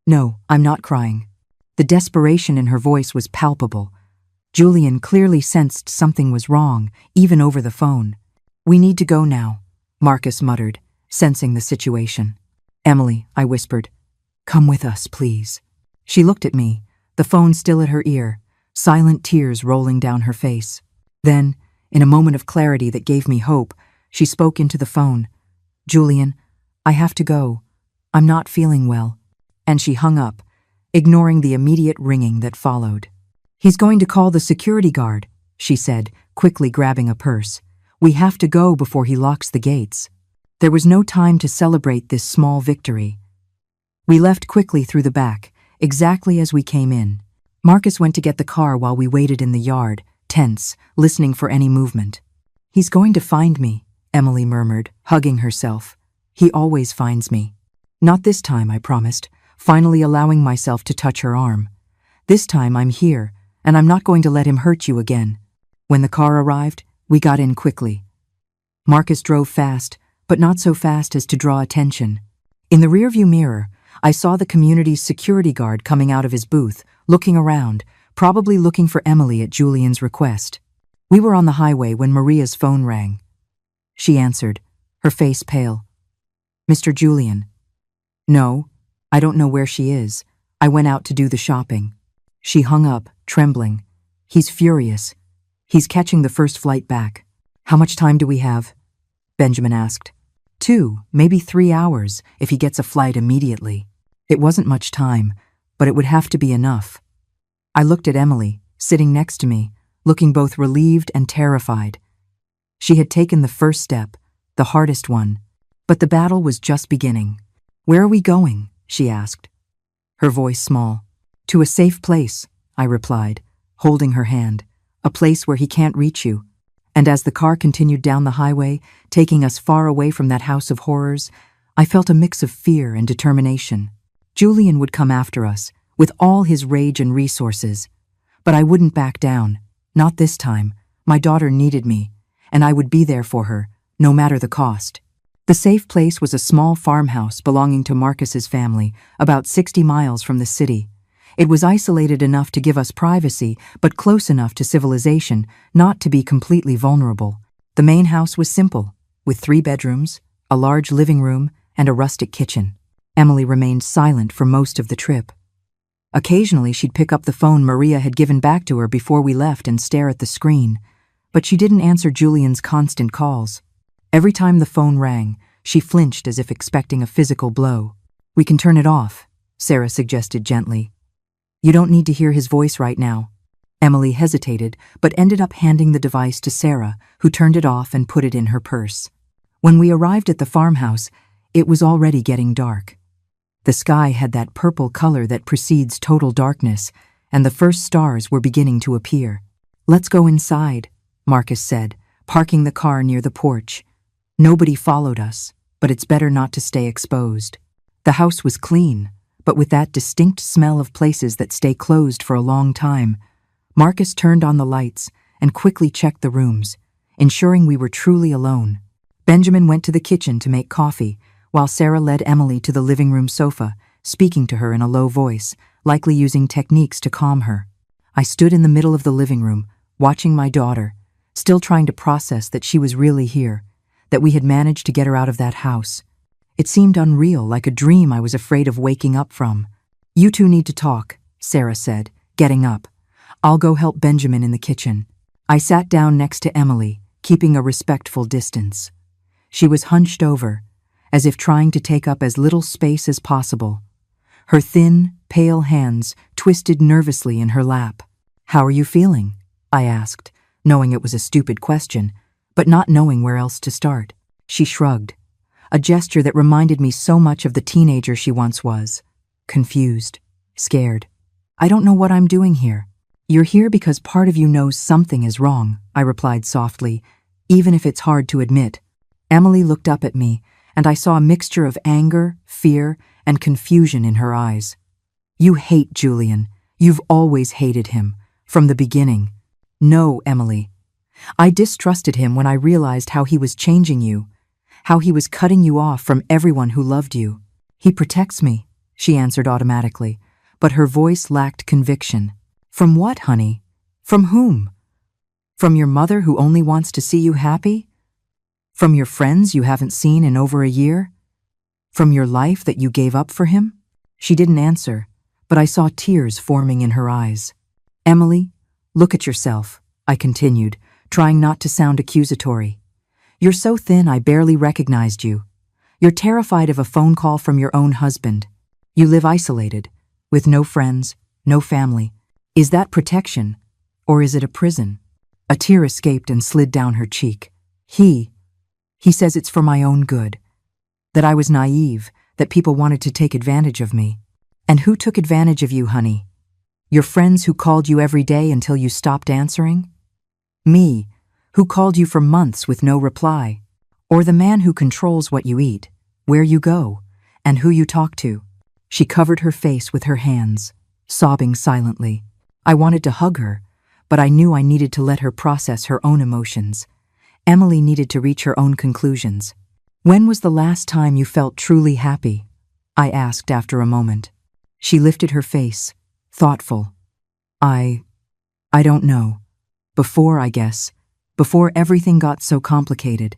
No, I'm not crying. The desperation in her voice was palpable. Julian clearly sensed something was wrong, even over the phone. We need to go now, Marcus muttered, sensing the situation. Emily, I whispered. Come with us, please. She looked at me, the phone still at her ear, silent tears rolling down her face. Then, in a moment of clarity that gave me hope, she spoke into the phone. Julian, I have to go. I'm not feeling well. And she hung up, ignoring the immediate ringing that followed. He's going to call the security guard, she said, quickly grabbing a purse. We have to go before he locks the gates. There was no time to celebrate this small victory. We left quickly through the back, exactly as we came in. Marcus went to get the car while we waited in the yard, tense, listening for any movement. He's going to find me, Emily murmured, hugging herself. He always finds me. Not this time, I promised, finally allowing myself to touch her arm. This time I'm here, and I'm not going to let him hurt you again. When the car arrived, we got in quickly. Marcus drove fast, but not so fast as to draw attention. In the rearview mirror, I saw the community's security guard coming out of his booth, looking around, probably looking for Emily at Julian's request. We were on the highway when Maria's phone rang. She answered, her face pale. Mr. Julian. No, I don't know where she is. I went out to do the shopping. She hung up, trembling. He's furious. He's catching the first flight back. How much time do we have? Benjamin asked. 2, maybe 3 hours, if he gets a flight immediately. It wasn't much time, but it would have to be enough. I looked at Emily, sitting next to me, looking both relieved and terrified. She had taken the first step, the hardest one, but the battle was just beginning. Where are we going? She asked. Her voice small. To a safe place, I replied, holding her hand, a place where he can't reach you. And as the car continued down the highway, taking us far away from that house of horrors, I felt a mix of fear and determination. Julian would come after us, with all his rage and resources. But I wouldn't back down. Not this time. My daughter needed me, and I would be there for her, no matter the cost. The safe place was a small farmhouse belonging to Marcus's family, about 60 miles from the city. It was isolated enough to give us privacy, but close enough to civilization not to be completely vulnerable. The main house was simple, with 3 bedrooms, a large living room, and a rustic kitchen. Emily remained silent for most of the trip. Occasionally she'd pick up the phone Maria had given back to her before we left and stare at the screen, but she didn't answer Julian's constant calls. Every time the phone rang, she flinched as if expecting a physical blow. "We can turn it off," Sarah suggested gently. "You don't need to hear his voice right now." Emily hesitated, but ended up handing the device to Sarah, who turned it off and put it in her purse. When we arrived at the farmhouse, it was already getting dark. The sky had that purple color that precedes total darkness, and the first stars were beginning to appear. "Let's go inside," Marcus said, parking the car near the porch. Nobody followed us, but it's better not to stay exposed. The house was clean, but with that distinct smell of places that stay closed for a long time. Marcus turned on the lights and quickly checked the rooms, ensuring we were truly alone. Benjamin went to the kitchen to make coffee, while Sarah led Emily to the living room sofa, speaking to her in a low voice, likely using techniques to calm her. I stood in the middle of the living room, watching my daughter, still trying to process that she was really here, that we had managed to get her out of that house. It seemed unreal, like a dream I was afraid of waking up from. "You two need to talk," Sarah said, getting up. "I'll go help Benjamin in the kitchen." I sat down next to Emily, keeping a respectful distance. She was hunched over, as if trying to take up as little space as possible. Her thin, pale hands twisted nervously in her lap. "How are you feeling?" I asked, knowing it was a stupid question, but not knowing where else to start. She shrugged, a gesture that reminded me so much of the teenager she once was. Confused, scared. "I don't know what I'm doing here." "You're here because part of you knows something is wrong," I replied softly, even if it's hard to admit. Emily looked up at me, and I saw a mixture of anger, fear, and confusion in her eyes. "You hate Julian. You've always hated him, from the beginning." "No, Emily. I distrusted him when I realized how he was changing you, how he was cutting you off from everyone who loved you." "He protects me," she answered automatically, but her voice lacked conviction. "From what, honey? From whom? From your mother who only wants to see you happy? From your friends you haven't seen in over a year? From your life that you gave up for him?" She didn't answer, but I saw tears forming in her eyes. "Emily, look at yourself," I continued, trying not to sound accusatory. "You're so thin I barely recognized you. You're terrified of a phone call from your own husband. You live isolated, with no friends, no family. Is that protection, or is it a prison?" A tear escaped and slid down her cheek. He says it's for my own good. That I was naive, that people wanted to take advantage of me." "And who took advantage of you, honey? Your friends who called you every day until you stopped answering? Me, who called you for months with no reply? Or the man who controls what you eat, where you go, and who you talk to?" She covered her face with her hands, sobbing silently. I wanted to hug her, but I knew I needed to let her process her own emotions. Emily needed to reach her own conclusions. "When was the last time you felt truly happy?" I asked after a moment. She lifted her face, thoughtful. I don't know. Before, I guess. Before everything got so complicated.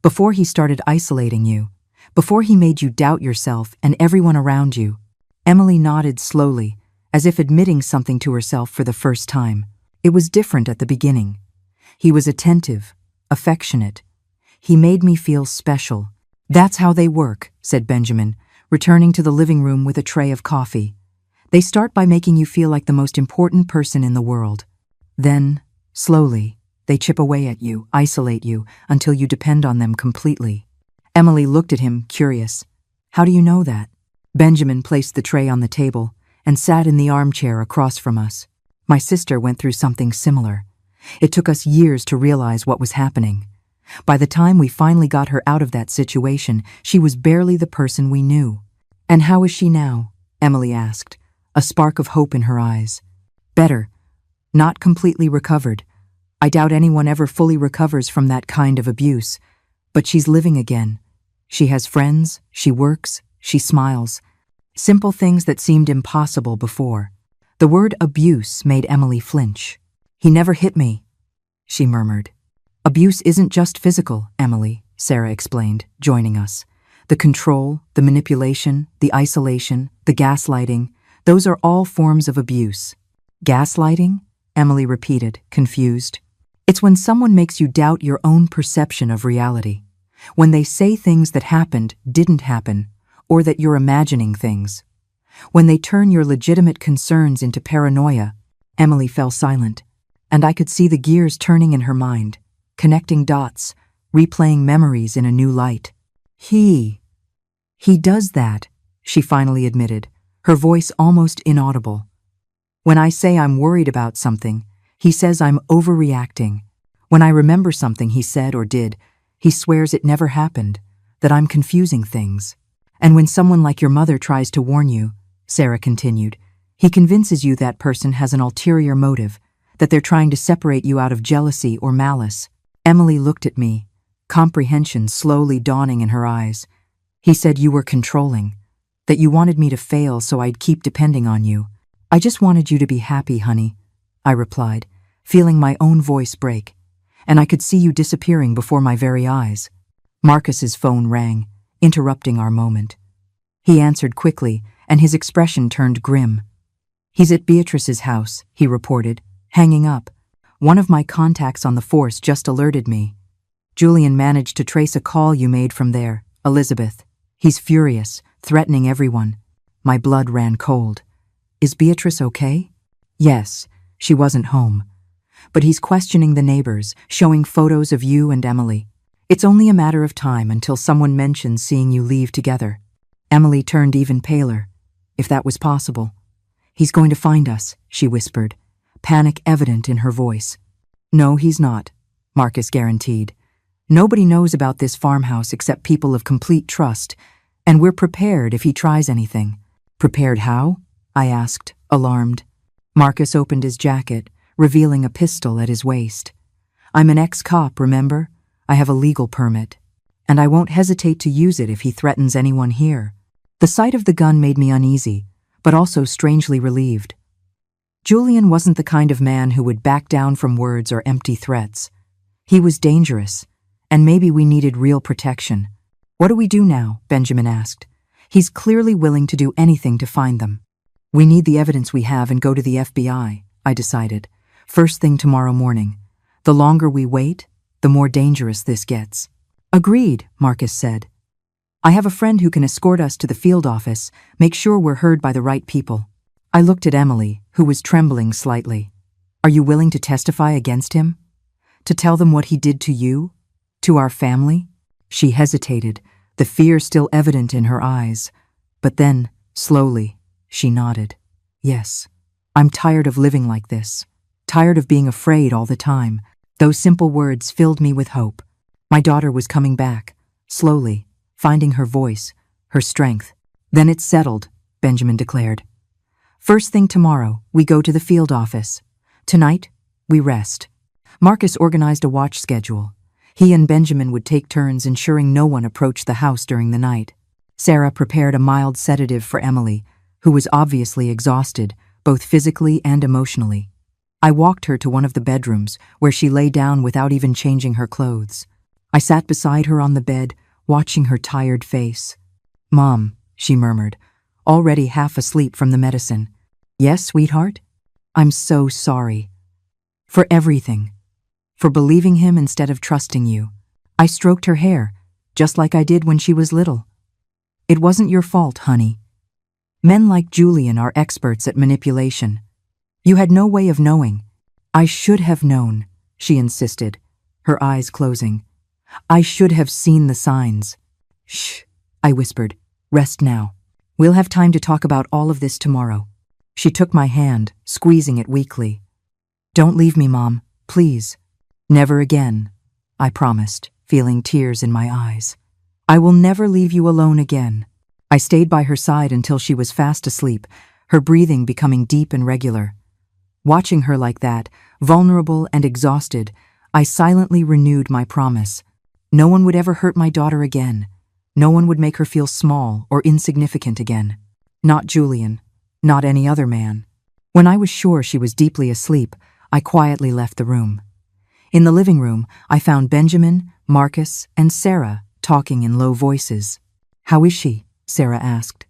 Before he started isolating you. Before he made you doubt yourself and everyone around you." Emily nodded slowly, as if admitting something to herself for the first time. "It was different at the beginning. He was attentive, affectionate. He made me feel special." "That's how they work," said Benjamin, returning to the living room with a tray of coffee. "They start by making you feel like the most important person in the world. Then, slowly, they chip away at you, isolate you, until you depend on them completely." Emily looked at him, curious. "How do you know that?" Benjamin placed the tray on the table and sat in the armchair across from us. "My sister went through something similar. It took us years to realize what was happening. By the time we finally got her out of that situation, she was barely the person we knew." "And how is she now?" Emily asked, a spark of hope in her eyes. "Better. Not completely recovered. I doubt anyone ever fully recovers from that kind of abuse. But she's living again. She has friends, she works, she smiles. Simple things that seemed impossible before." The word abuse made Emily flinch. "He never hit me," she murmured. "Abuse isn't just physical, Emily," Sarah explained, joining us. "The control, the manipulation, the isolation, the gaslighting, those are all forms of abuse." "Gaslighting?" Emily repeated, confused. "It's when someone makes you doubt your own perception of reality. When they say things that happened didn't happen, or that you're imagining things. When they turn your legitimate concerns into paranoia. Emily fell silent, and I could see the gears turning in her mind, connecting dots, replaying memories in a new light. He does that, she finally admitted, her voice almost inaudible. When I say I'm worried about something, he says I'm overreacting. When I remember something he said or did, he swears it never happened, that I'm confusing things. And when someone like your mother tries to warn you, Sarah continued, he convinces you that person has an ulterior motive, that they're trying to separate you out of jealousy or malice. Emily looked at me, comprehension slowly dawning in her eyes. He said you were controlling, that you wanted me to fail so I'd keep depending on you. I just wanted you to be happy, honey, I replied, feeling my own voice break, and I could see you disappearing before my very eyes. Marcus's phone rang, interrupting our moment. He answered quickly, and his expression turned grim. He's at Beatrice's house, he reported, hanging up. One of my contacts on the force just alerted me. Julian managed to trace a call you made from there, Elizabeth. He's furious, threatening everyone. My blood ran cold. Is Beatrice okay? Yes, she wasn't home. But he's questioning the neighbors, showing photos of you and Emily. It's only a matter of time until someone mentions seeing you leave together. Emily turned even paler, if that was possible. He's going to find us, she whispered, panic evident in her voice. No, he's not, Marcus guaranteed. Nobody knows about this farmhouse except people of complete trust, and we're prepared if he tries anything. Prepared how? I asked, alarmed. Marcus opened his jacket, revealing a pistol at his waist. I'm an ex-cop, remember? I have a legal permit, and I won't hesitate to use it if he threatens anyone here. The sight of the gun made me uneasy, but also strangely relieved. Julian wasn't the kind of man who would back down from words or empty threats. He was dangerous, and maybe we needed real protection. What do we do now? Benjamin asked. He's clearly willing to do anything to find them. We need the evidence we have and go to the FBI, I decided. First thing tomorrow morning. The longer we wait, the more dangerous this gets. Agreed, Marcus said. I have a friend who can escort us to the field office, make sure we're heard by the right people. I looked at Emily, who was trembling slightly. Are you willing to testify against him? To tell them what he did to you? To our family? She hesitated, the fear still evident in her eyes. But then, slowly, she nodded. Yes, I'm tired of living like this. Tired of being afraid all the time. Those simple words filled me with hope. My daughter was coming back, slowly, finding her voice, her strength. Then it's settled, Benjamin declared. First thing tomorrow, we go to the field office. Tonight, we rest. Marcus organized a watch schedule. He and Benjamin would take turns ensuring no one approached the house during the night. Sarah prepared a mild sedative for Emily, who was obviously exhausted, both physically and emotionally. I walked her to one of the bedrooms, where she lay down without even changing her clothes. I sat beside her on the bed, watching her tired face. Mom, she murmured, already half asleep from the medicine. Yes, sweetheart? I'm so sorry. For everything. For believing him instead of trusting you. I stroked her hair, just like I did when she was little. It wasn't your fault, honey. Men like Julian are experts at manipulation. You had no way of knowing. I should have known, she insisted, her eyes closing. I should have seen the signs. Shh, I whispered. Rest now. We'll have time to talk about all of this tomorrow. She took my hand, squeezing it weakly. Don't leave me, Mom, please. Never again, I promised, feeling tears in my eyes. I will never leave you alone again. I stayed by her side until she was fast asleep, her breathing becoming deep and regular. Watching her like that, vulnerable and exhausted, I silently renewed my promise. No one would ever hurt my daughter again. No one would make her feel small or insignificant again. Not Julian. Not any other man. When I was sure she was deeply asleep, I quietly left the room. In the living room, I found Benjamin, Marcus, and Sarah talking in low voices. How is she? Sarah asked.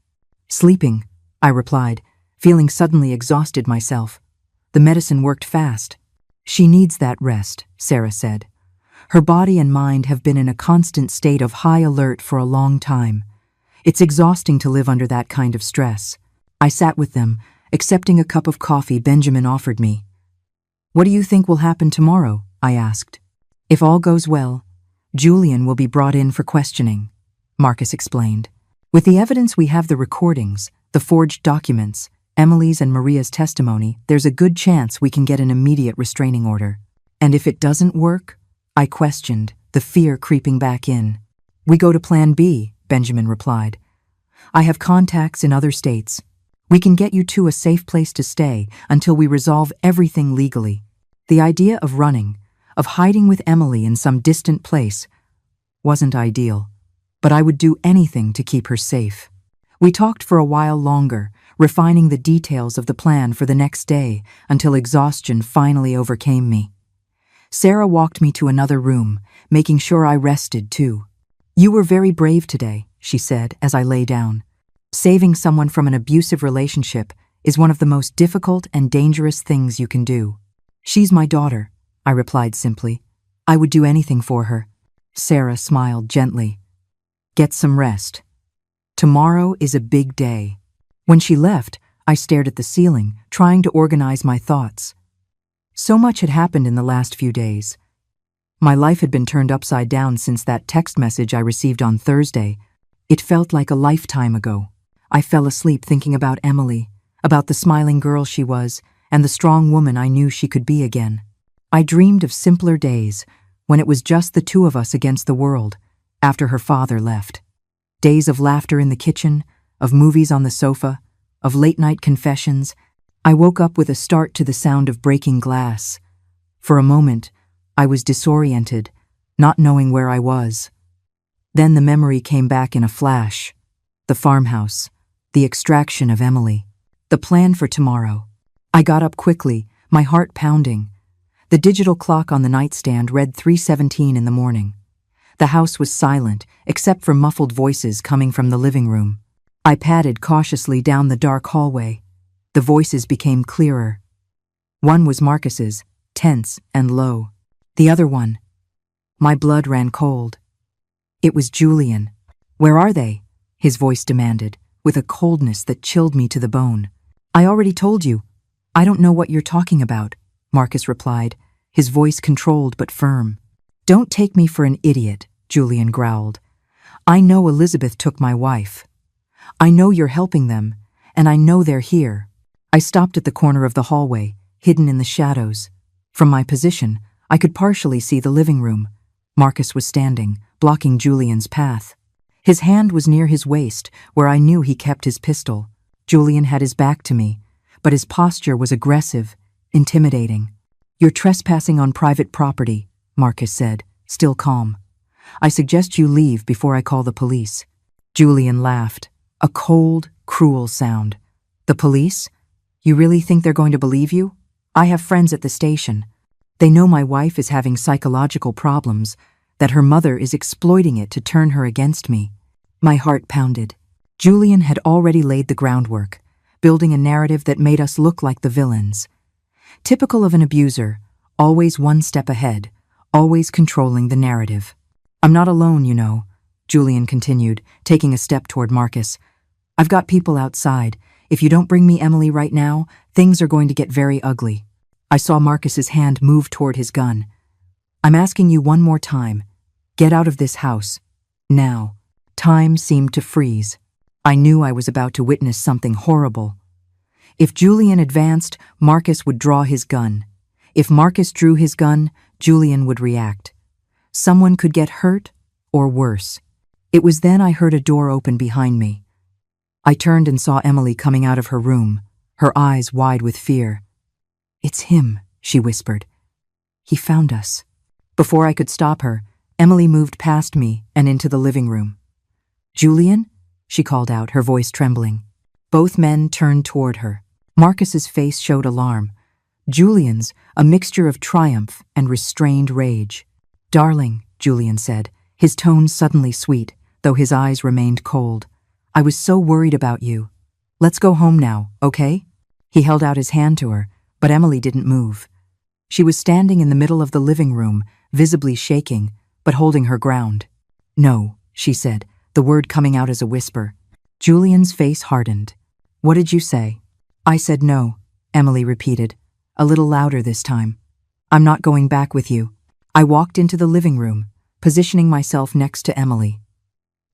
Sleeping, I replied, feeling suddenly exhausted myself. The medicine worked fast. She needs that rest, Sarah said. Her body and mind have been in a constant state of high alert for a long time. It's exhausting to live under that kind of stress. I sat with them, accepting a cup of coffee Benjamin offered me. "What do you think will happen tomorrow?" I asked. "If all goes well, Julian will be brought in for questioning," Marcus explained. "With the evidence we have, the recordings, the forged documents, Emily's and Maria's testimony, there's a good chance we can get an immediate restraining order. And if it doesn't work?" I questioned, the fear creeping back in. "We go to Plan B," Benjamin replied. "I have contacts in other states. We can get you to a safe place to stay until we resolve everything legally." The idea of running, of hiding with Emily in some distant place, wasn't ideal, but I would do anything to keep her safe. We talked for a while longer, refining the details of the plan for the next day until exhaustion finally overcame me. Sarah walked me to another room, making sure I rested too. "You were very brave today," she said as I lay down. "Saving someone from an abusive relationship is one of the most difficult and dangerous things you can do." "She's my daughter," I replied simply. "I would do anything for her." Sarah smiled gently. "Get some rest. Tomorrow is a big day." When she left, I stared at the ceiling, trying to organize my thoughts. So much had happened in the last few days. My life had been turned upside down since that text message I received on Thursday. It felt like a lifetime ago. I fell asleep thinking about Emily, about the smiling girl she was, and the strong woman I knew she could be again. I dreamed of simpler days, when it was just the two of us against the world, after her father left. Days of laughter in the kitchen, of movies on the sofa, of late-night confessions. I woke up with a start to the sound of breaking glass. For a moment, I was disoriented, not knowing where I was. Then the memory came back in a flash. The farmhouse, the extraction of Emily, the plan for tomorrow. I got up quickly, my heart pounding. The digital clock on the nightstand read 3:17 in the morning. The house was silent, except for muffled voices coming from the living room. I padded cautiously down the dark hallway. The voices became clearer. One was Marcus's, tense and low. The other one. My blood ran cold. It was Julian. "Where are they?" his voice demanded, with a coldness that chilled me to the bone. "I already told you. I don't know what you're talking about," Marcus replied, his voice controlled but firm. "Don't take me for an idiot," Julian growled. "I know Elizabeth took my wife. I know you're helping them, and I know they're here." I stopped at the corner of the hallway, hidden in the shadows. From my position, I could partially see the living room. Marcus was standing, blocking Julian's path. His hand was near his waist, where I knew he kept his pistol. Julian had his back to me, but his posture was aggressive, intimidating. "You're trespassing on private property," Marcus said, still calm. "I suggest you leave before I call the police." Julian laughed, a cold, cruel sound. "The police? You really think they're going to believe you? I have friends at the station. They know my wife is having psychological problems, that her mother is exploiting it to turn her against me." My heart pounded. Julian had already laid the groundwork, building a narrative that made us look like the villains. Typical of an abuser, always one step ahead, always controlling the narrative. "I'm not alone, you know," Julian continued, taking a step toward Marcus. "I've got people outside. If you don't bring me Emily right now, things are going to get very ugly." I saw Marcus's hand move toward his gun. "I'm asking you one more time. Get out of this house. Now." Time seemed to freeze. I knew I was about to witness something horrible. If Julian advanced, Marcus would draw his gun. If Marcus drew his gun, Julian would react. Someone could get hurt, or worse. It was then I heard a door open behind me. I turned and saw Emily coming out of her room, her eyes wide with fear. "It's him," she whispered. "He found us." Before I could stop her, Emily moved past me and into the living room. "Julian?" she called out, her voice trembling. Both men turned toward her. Marcus's face showed alarm. Julian's, a mixture of triumph and restrained rage. "Darling," Julian said, his tone suddenly sweet, though his eyes remained cold. "I was so worried about you. Let's go home now, okay?" He held out his hand to her, but Emily didn't move. She was standing in the middle of the living room, visibly shaking, but holding her ground. "No," she said, the word coming out as a whisper. Julian's face hardened. "What did you say?" "I said no," Emily repeated, a little louder this time. "I'm not going back with you." I walked into the living room, positioning myself next to Emily.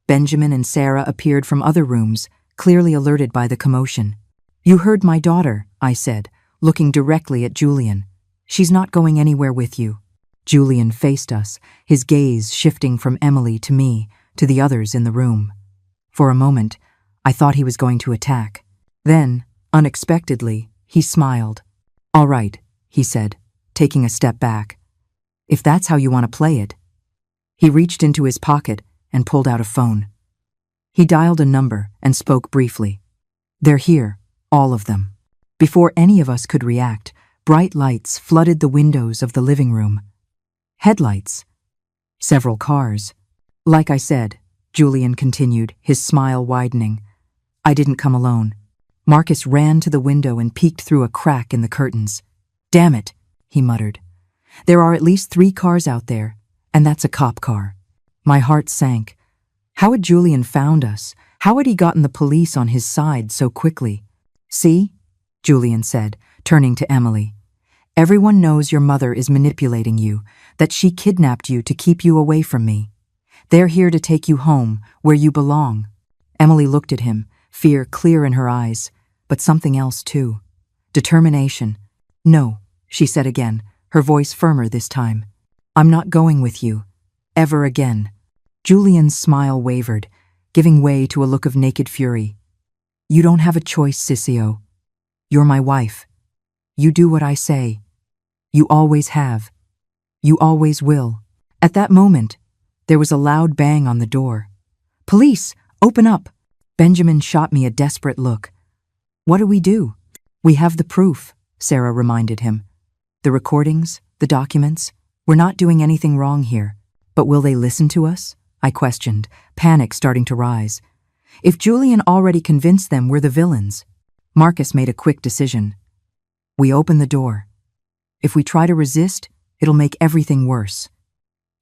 Benjamin and Sarah appeared from other rooms, clearly alerted by the commotion. "You heard my daughter," I said, looking directly at Julian. "She's not going anywhere with you." Julian faced us, his gaze shifting from Emily to me, to the others in the room. For a moment, I thought he was going to attack. Then, unexpectedly, he smiled. "All right," he said, taking a step back. "If that's how you want to play it." He reached into his pocket and pulled out a phone. He dialed a number and spoke briefly. "They're here, all of them." Before any of us could react, bright lights flooded the windows of the living room. Headlights. Several cars. "Like I said," Julian continued, his smile widening, "I didn't come alone." Marcus ran to the window and peeked through a crack in the curtains. "Damn it," he muttered. "There are at least 3 cars out there, and that's a cop car." My heart sank. How had Julian found us? How had he gotten the police on his side so quickly? "See?" Julian said, turning to Emily. "Everyone knows your mother is manipulating you, that she kidnapped you to keep you away from me. They're here to take you home, where you belong." Emily looked at him, fear clear in her eyes, but something else too. Determination. "No," she said again, her voice firmer this time. "I'm not going with you. Ever again." Julian's smile wavered, giving way to a look of naked fury. "You don't have a choice, Sissio. You're my wife. You do what I say. You always have. You always will." At that moment, there was a loud bang on the door. "Police, open up!" Benjamin shot me a desperate look. "What do we do?" "We have the proof," Sarah reminded him. "The recordings, the documents. We're not doing anything wrong here. But will they listen to us?" I questioned, panic starting to rise. If Julian already convinced them we're the villains. Marcus made a quick decision. "We open the door. If we try to resist, it'll make everything worse."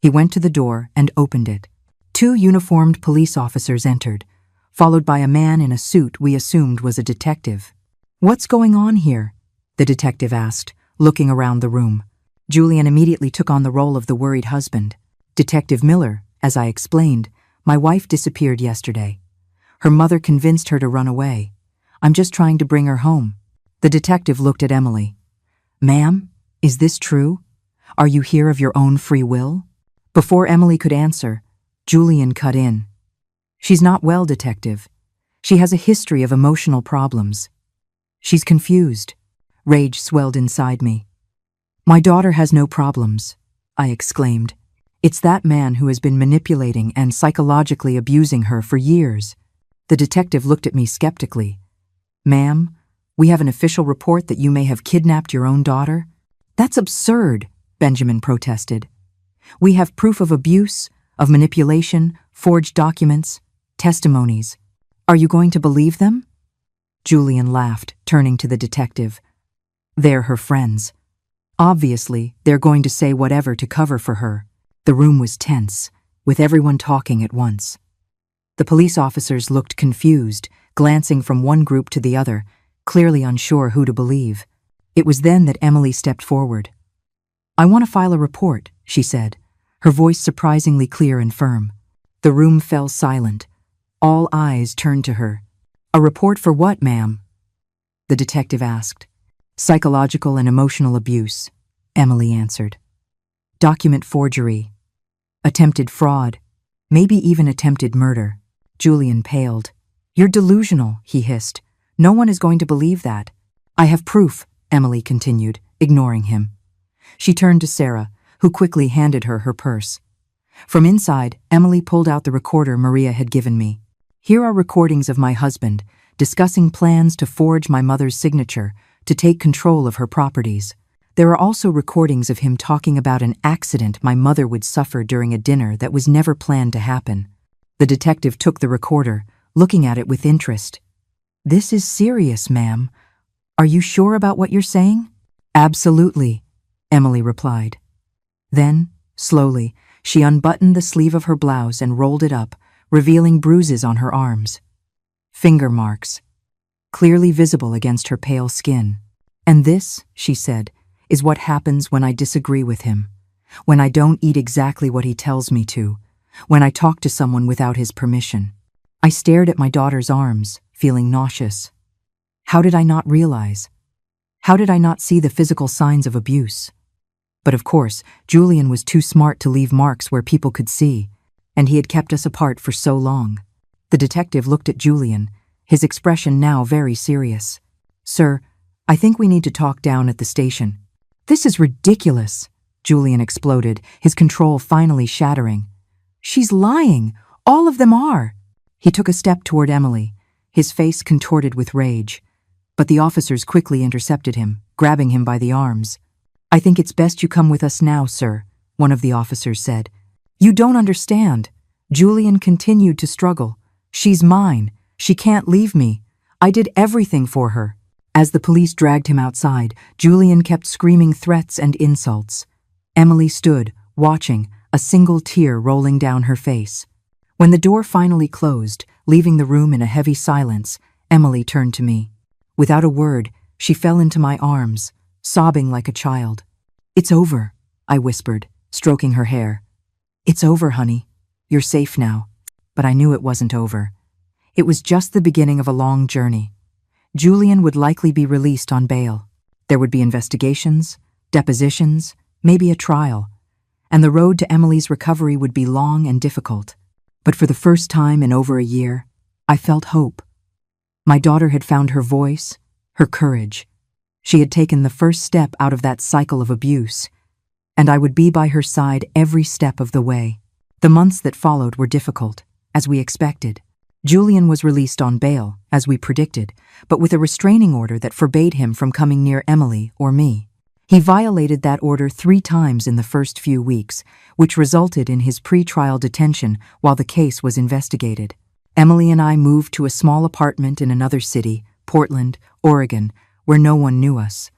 He went to the door and opened it. 2 uniformed police officers entered, followed by a man in a suit we assumed was a detective. "What's going on here?" the detective asked, looking around the room. Julian immediately took on the role of the worried husband. "Detective Miller, as I explained, my wife disappeared yesterday. Her mother convinced her to run away. I'm just trying to bring her home." The detective looked at Emily. "Ma'am, is this true? Are you here of your own free will?" Before Emily could answer, Julian cut in. "She's not well, detective. She has a history of emotional problems. She's confused." Rage swelled inside me. "My daughter has no problems," I exclaimed. "It's that man who has been manipulating and psychologically abusing her for years." The detective looked at me skeptically. "Ma'am, we have an official report that you may have kidnapped your own daughter." "That's absurd," Benjamin protested. "We have proof of abuse, of manipulation, forged documents, testimonies. Are you going to believe them?" Julian laughed, turning to the detective. "They're her friends. Obviously, they're going to say whatever to cover for her." The room was tense, with everyone talking at once. The police officers looked confused, glancing from one group to the other, clearly unsure who to believe. It was then that Emily stepped forward. "I want to file a report," she said, her voice surprisingly clear and firm. The room fell silent. All eyes turned to her. "A report for what, ma'am?" the detective asked. "Psychological and emotional abuse," Emily answered. "Document forgery. Attempted fraud. Maybe even attempted murder." Julian paled. "You're delusional," he hissed. "No one is going to believe that." "I have proof," Emily continued, ignoring him. She turned to Sarah, who quickly handed her her purse. From inside, Emily pulled out the recorder Maria had given me. "Here are recordings of my husband, discussing plans to forge my mother's signature to take control of her properties. There are also recordings of him talking about an accident my mother would suffer during a dinner that was never planned to happen." The detective took the recorder, looking at it with interest. "This is serious, ma'am. Are you sure about what you're saying?" "Absolutely." Emily replied. Then, slowly, she unbuttoned the sleeve of her blouse and rolled it up, revealing bruises on her arms. Finger marks, clearly visible against her pale skin. "And this," she said, "is what happens when I disagree with him, when I don't eat exactly what he tells me to, when I talk to someone without his permission." I stared at my daughter's arms, feeling nauseous. How did I not realize? How did I not see the physical signs of abuse? But of course, Julian was too smart to leave marks where people could see, and he had kept us apart for so long. The detective looked at Julian, his expression now very serious. "Sir, I think we need to talk down at the station." "This is ridiculous," Julian exploded, his control finally shattering. "She's lying. All of them are." He took a step toward Emily, his face contorted with rage. But the officers quickly intercepted him, grabbing him by the arms. "I think it's best you come with us now, sir," one of the officers said. "You don't understand." Julian continued to struggle. "She's mine. She can't leave me. I did everything for her." As the police dragged him outside, Julian kept screaming threats and insults. Emily stood, watching, a single tear rolling down her face. When the door finally closed, leaving the room in a heavy silence, Emily turned to me. Without a word, she fell into my arms, sobbing like a child. "It's over," I whispered, stroking her hair. "It's over, honey. You're safe now." But I knew it wasn't over. It was just the beginning of a long journey. Julian would likely be released on bail. There would be investigations, depositions, maybe a trial, and the road to Emily's recovery would be long and difficult. But for the first time in over a year, I felt hope. My daughter had found her voice, her courage. She had taken the first step out of that cycle of abuse, and I would be by her side every step of the way. The months that followed were difficult, as we expected. Julian was released on bail, as we predicted, but with a restraining order that forbade him from coming near Emily or me. He violated that order 3 times in the first few weeks, which resulted in his pre-trial detention while the case was investigated. Emily and I moved to a small apartment in another city, Portland, Oregon, where no one knew us.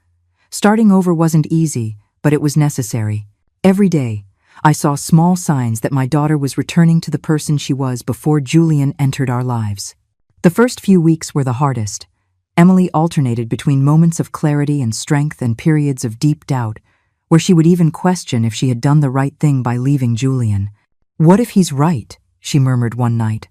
Starting over wasn't easy, but it was necessary. Every day, I saw small signs that my daughter was returning to the person she was before Julian entered our lives. The first few weeks were the hardest. Emily alternated between moments of clarity and strength and periods of deep doubt, where she would even question if she had done the right thing by leaving Julian. "What if he's right?" she murmured one night,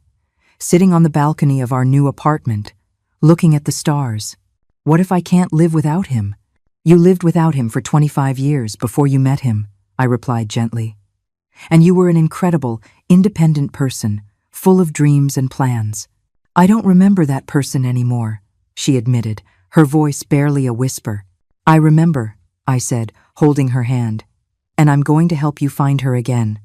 sitting on the balcony of our new apartment, looking at the stars. "What if I can't live without him?" "You lived without him for 25 years before you met him," I replied gently. "And you were an incredible, independent person, full of dreams and plans." "I don't remember that person anymore," she admitted, her voice barely a whisper. "I remember," I said, holding her hand, "and I'm going to help you find her again."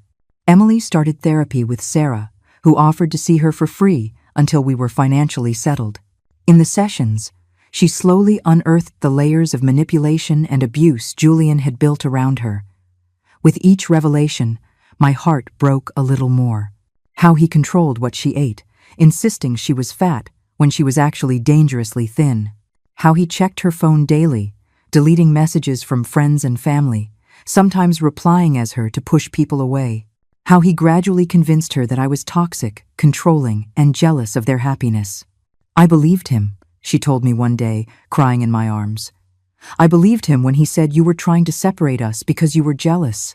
Emily started therapy with Sarah, who offered to see her for free until we were financially settled. In the sessions, she slowly unearthed the layers of manipulation and abuse Julian had built around her. With each revelation, my heart broke a little more. How he controlled what she ate, insisting she was fat when she was actually dangerously thin. How he checked her phone daily, deleting messages from friends and family, sometimes replying as her to push people away. How he gradually convinced her that I was toxic, controlling, and jealous of their happiness. "I believed him," she told me one day, crying in my arms. "I believed him when he said you were trying to separate us because you were jealous.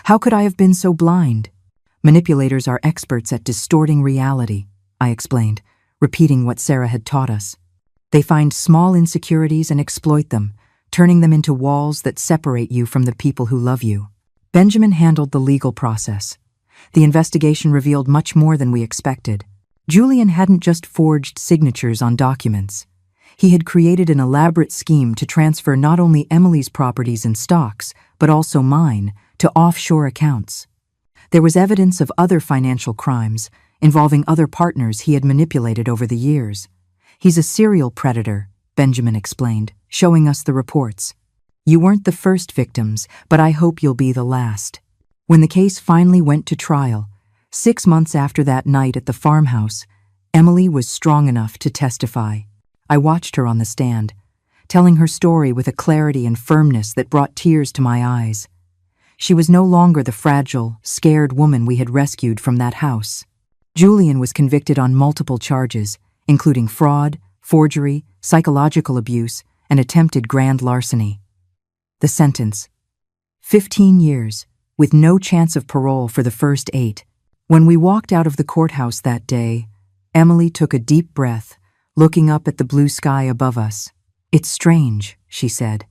How could I have been so blind?" "Manipulators are experts at distorting reality," I explained, repeating what Sarah had taught us. "They find small insecurities and exploit them, turning them into walls that separate you from the people who love you." Benjamin handled the legal process. The investigation revealed much more than we expected. Julian hadn't just forged signatures on documents. He had created an elaborate scheme to transfer not only Emily's properties and stocks, but also mine, to offshore accounts. There was evidence of other financial crimes, involving other partners he had manipulated over the years. "He's a serial predator," Benjamin explained, showing us the reports. "You weren't the first victims, but I hope you'll be the last." When the case finally went to trial, 6 months after that night at the farmhouse, Emily was strong enough to testify. I watched her on the stand, telling her story with a clarity and firmness that brought tears to my eyes. She was no longer the fragile, scared woman we had rescued from that house. Julian was convicted on multiple charges, including fraud, forgery, psychological abuse, and attempted grand larceny. The sentence: 15 years, with no chance of parole for the first 8. When we walked out of the courthouse that day, Emily took a deep breath, looking up at the blue sky above us. "It's strange," she said.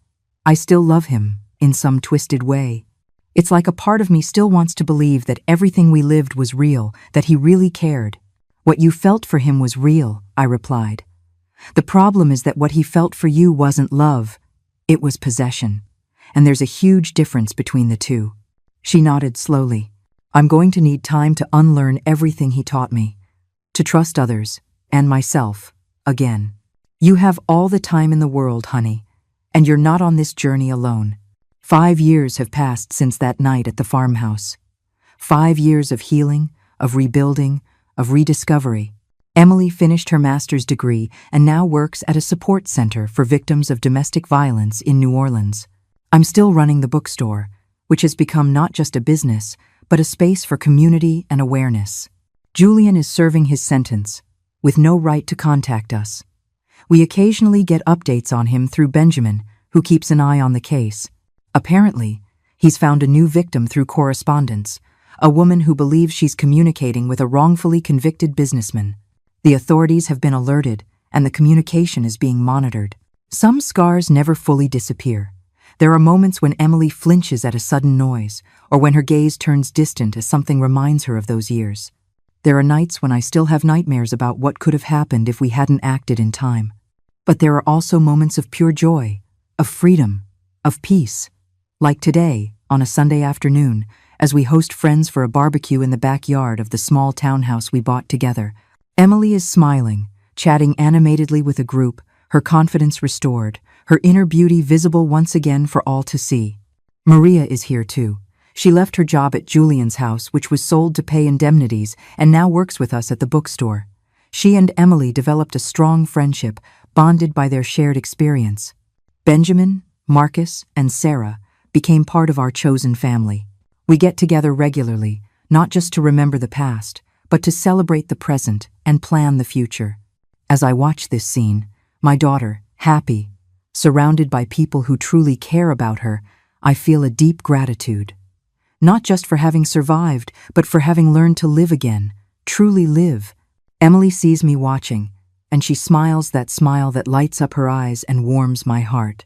"I still love him, in some twisted way. It's like a part of me still wants to believe that everything we lived was real, that he really cared." "What you felt for him was real," I replied. "The problem is that what he felt for you wasn't love, it was possession. And there's a huge difference between the two." She nodded slowly. "I'm going to need time to unlearn everything he taught me, to trust others, and myself, again. You have all the time in the world, honey, and you're not on this journey alone." 5 years have passed since that night at the farmhouse. 5 years of healing, of rebuilding, of rediscovery. Emily finished her master's degree and now works at a support center for victims of domestic violence in New Orleans. I'm still running the bookstore, which has become not just a business, but a space for community and awareness. Julian is serving his sentence, with no right to contact us. We occasionally get updates on him through Benjamin, who keeps an eye on the case. Apparently, he's found a new victim through correspondence, a woman who believes she's communicating with a wrongfully convicted businessman. The authorities have been alerted, and the communication is being monitored. Some scars never fully disappear. There are moments when Emily flinches at a sudden noise, or when her gaze turns distant as something reminds her of those years. There are nights when I still have nightmares about what could have happened if we hadn't acted in time. But there are also moments of pure joy, of freedom, of peace. Like today, on a Sunday afternoon, as we host friends for a barbecue in the backyard of the small townhouse we bought together. Emily is smiling, chatting animatedly with a group, her confidence restored, her inner beauty visible once again for all to see. Maria is here too. She left her job at Julian's house, which was sold to pay indemnities, and now works with us at the bookstore. She and Emily developed a strong friendship, bonded by their shared experience. Benjamin, Marcus, and Sarah became part of our chosen family. We get together regularly, not just to remember the past, but to celebrate the present and plan the future. As I watch this scene, my daughter, happy, surrounded by people who truly care about her, I feel a deep gratitude. Not just for having survived, but for having learned to live again, truly live. Emily sees me watching, and she smiles that smile that lights up her eyes and warms my heart.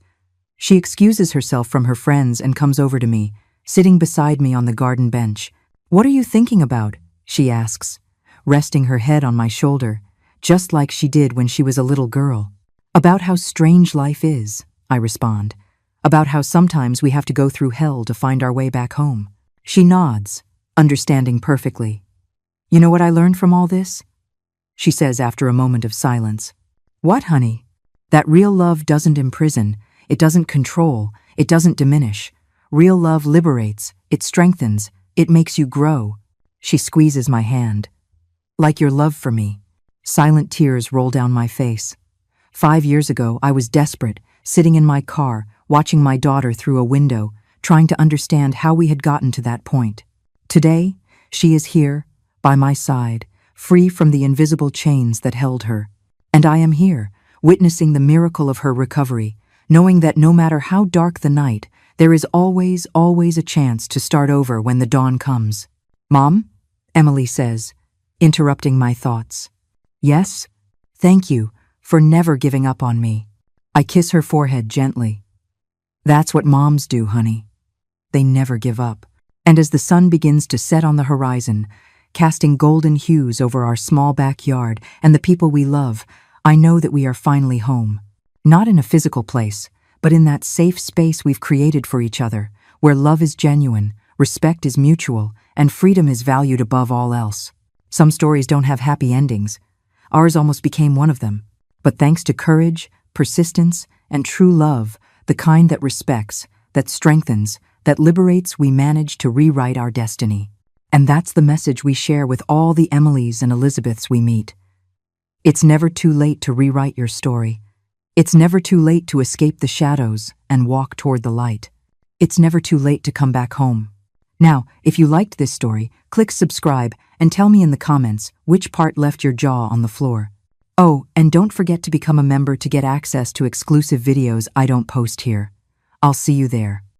She excuses herself from her friends and comes over to me, sitting beside me on the garden bench. "What are you thinking about?" she asks, resting her head on my shoulder, just like she did when she was a little girl. "About how strange life is," I respond. "About how sometimes we have to go through hell to find our way back home." She nods, understanding perfectly. "You know what I learned from all this?" she says after a moment of silence. "What, honey?" "That real love doesn't imprison, it doesn't control, it doesn't diminish. Real love liberates, it strengthens, it makes you grow." She squeezes my hand. "Like your love for me." Silent tears roll down my face. 5 years ago, I was desperate, sitting in my car, watching my daughter through a window, trying to understand how we had gotten to that point. Today, she is here, by my side, free from the invisible chains that held her. And I am here, witnessing the miracle of her recovery, knowing that no matter how dark the night, there is always, always a chance to start over when the dawn comes. "Mom?" Emily says, interrupting my thoughts. "Yes? Thank you for never giving up on me." I kiss her forehead gently. "That's what moms do, honey. They never give up." And as the sun begins to set on the horizon, casting golden hues over our small backyard and the people we love, I know that we are finally home. Not in a physical place, but in that safe space we've created for each other, where love is genuine, respect is mutual, and freedom is valued above all else. Some stories don't have happy endings. Ours almost became one of them. But thanks to courage, persistence, and true love, the kind that respects, that strengthens, that liberates, we managed to rewrite our destiny. And that's the message we share with all the Emilys and Elizabeths we meet. It's never too late to rewrite your story. It's never too late to escape the shadows and walk toward the light. It's never too late to come back home. Now, if you liked this story, click subscribe and tell me in the comments which part left your jaw on the floor. Oh, and don't forget to become a member to get access to exclusive videos I don't post here. I'll see you there.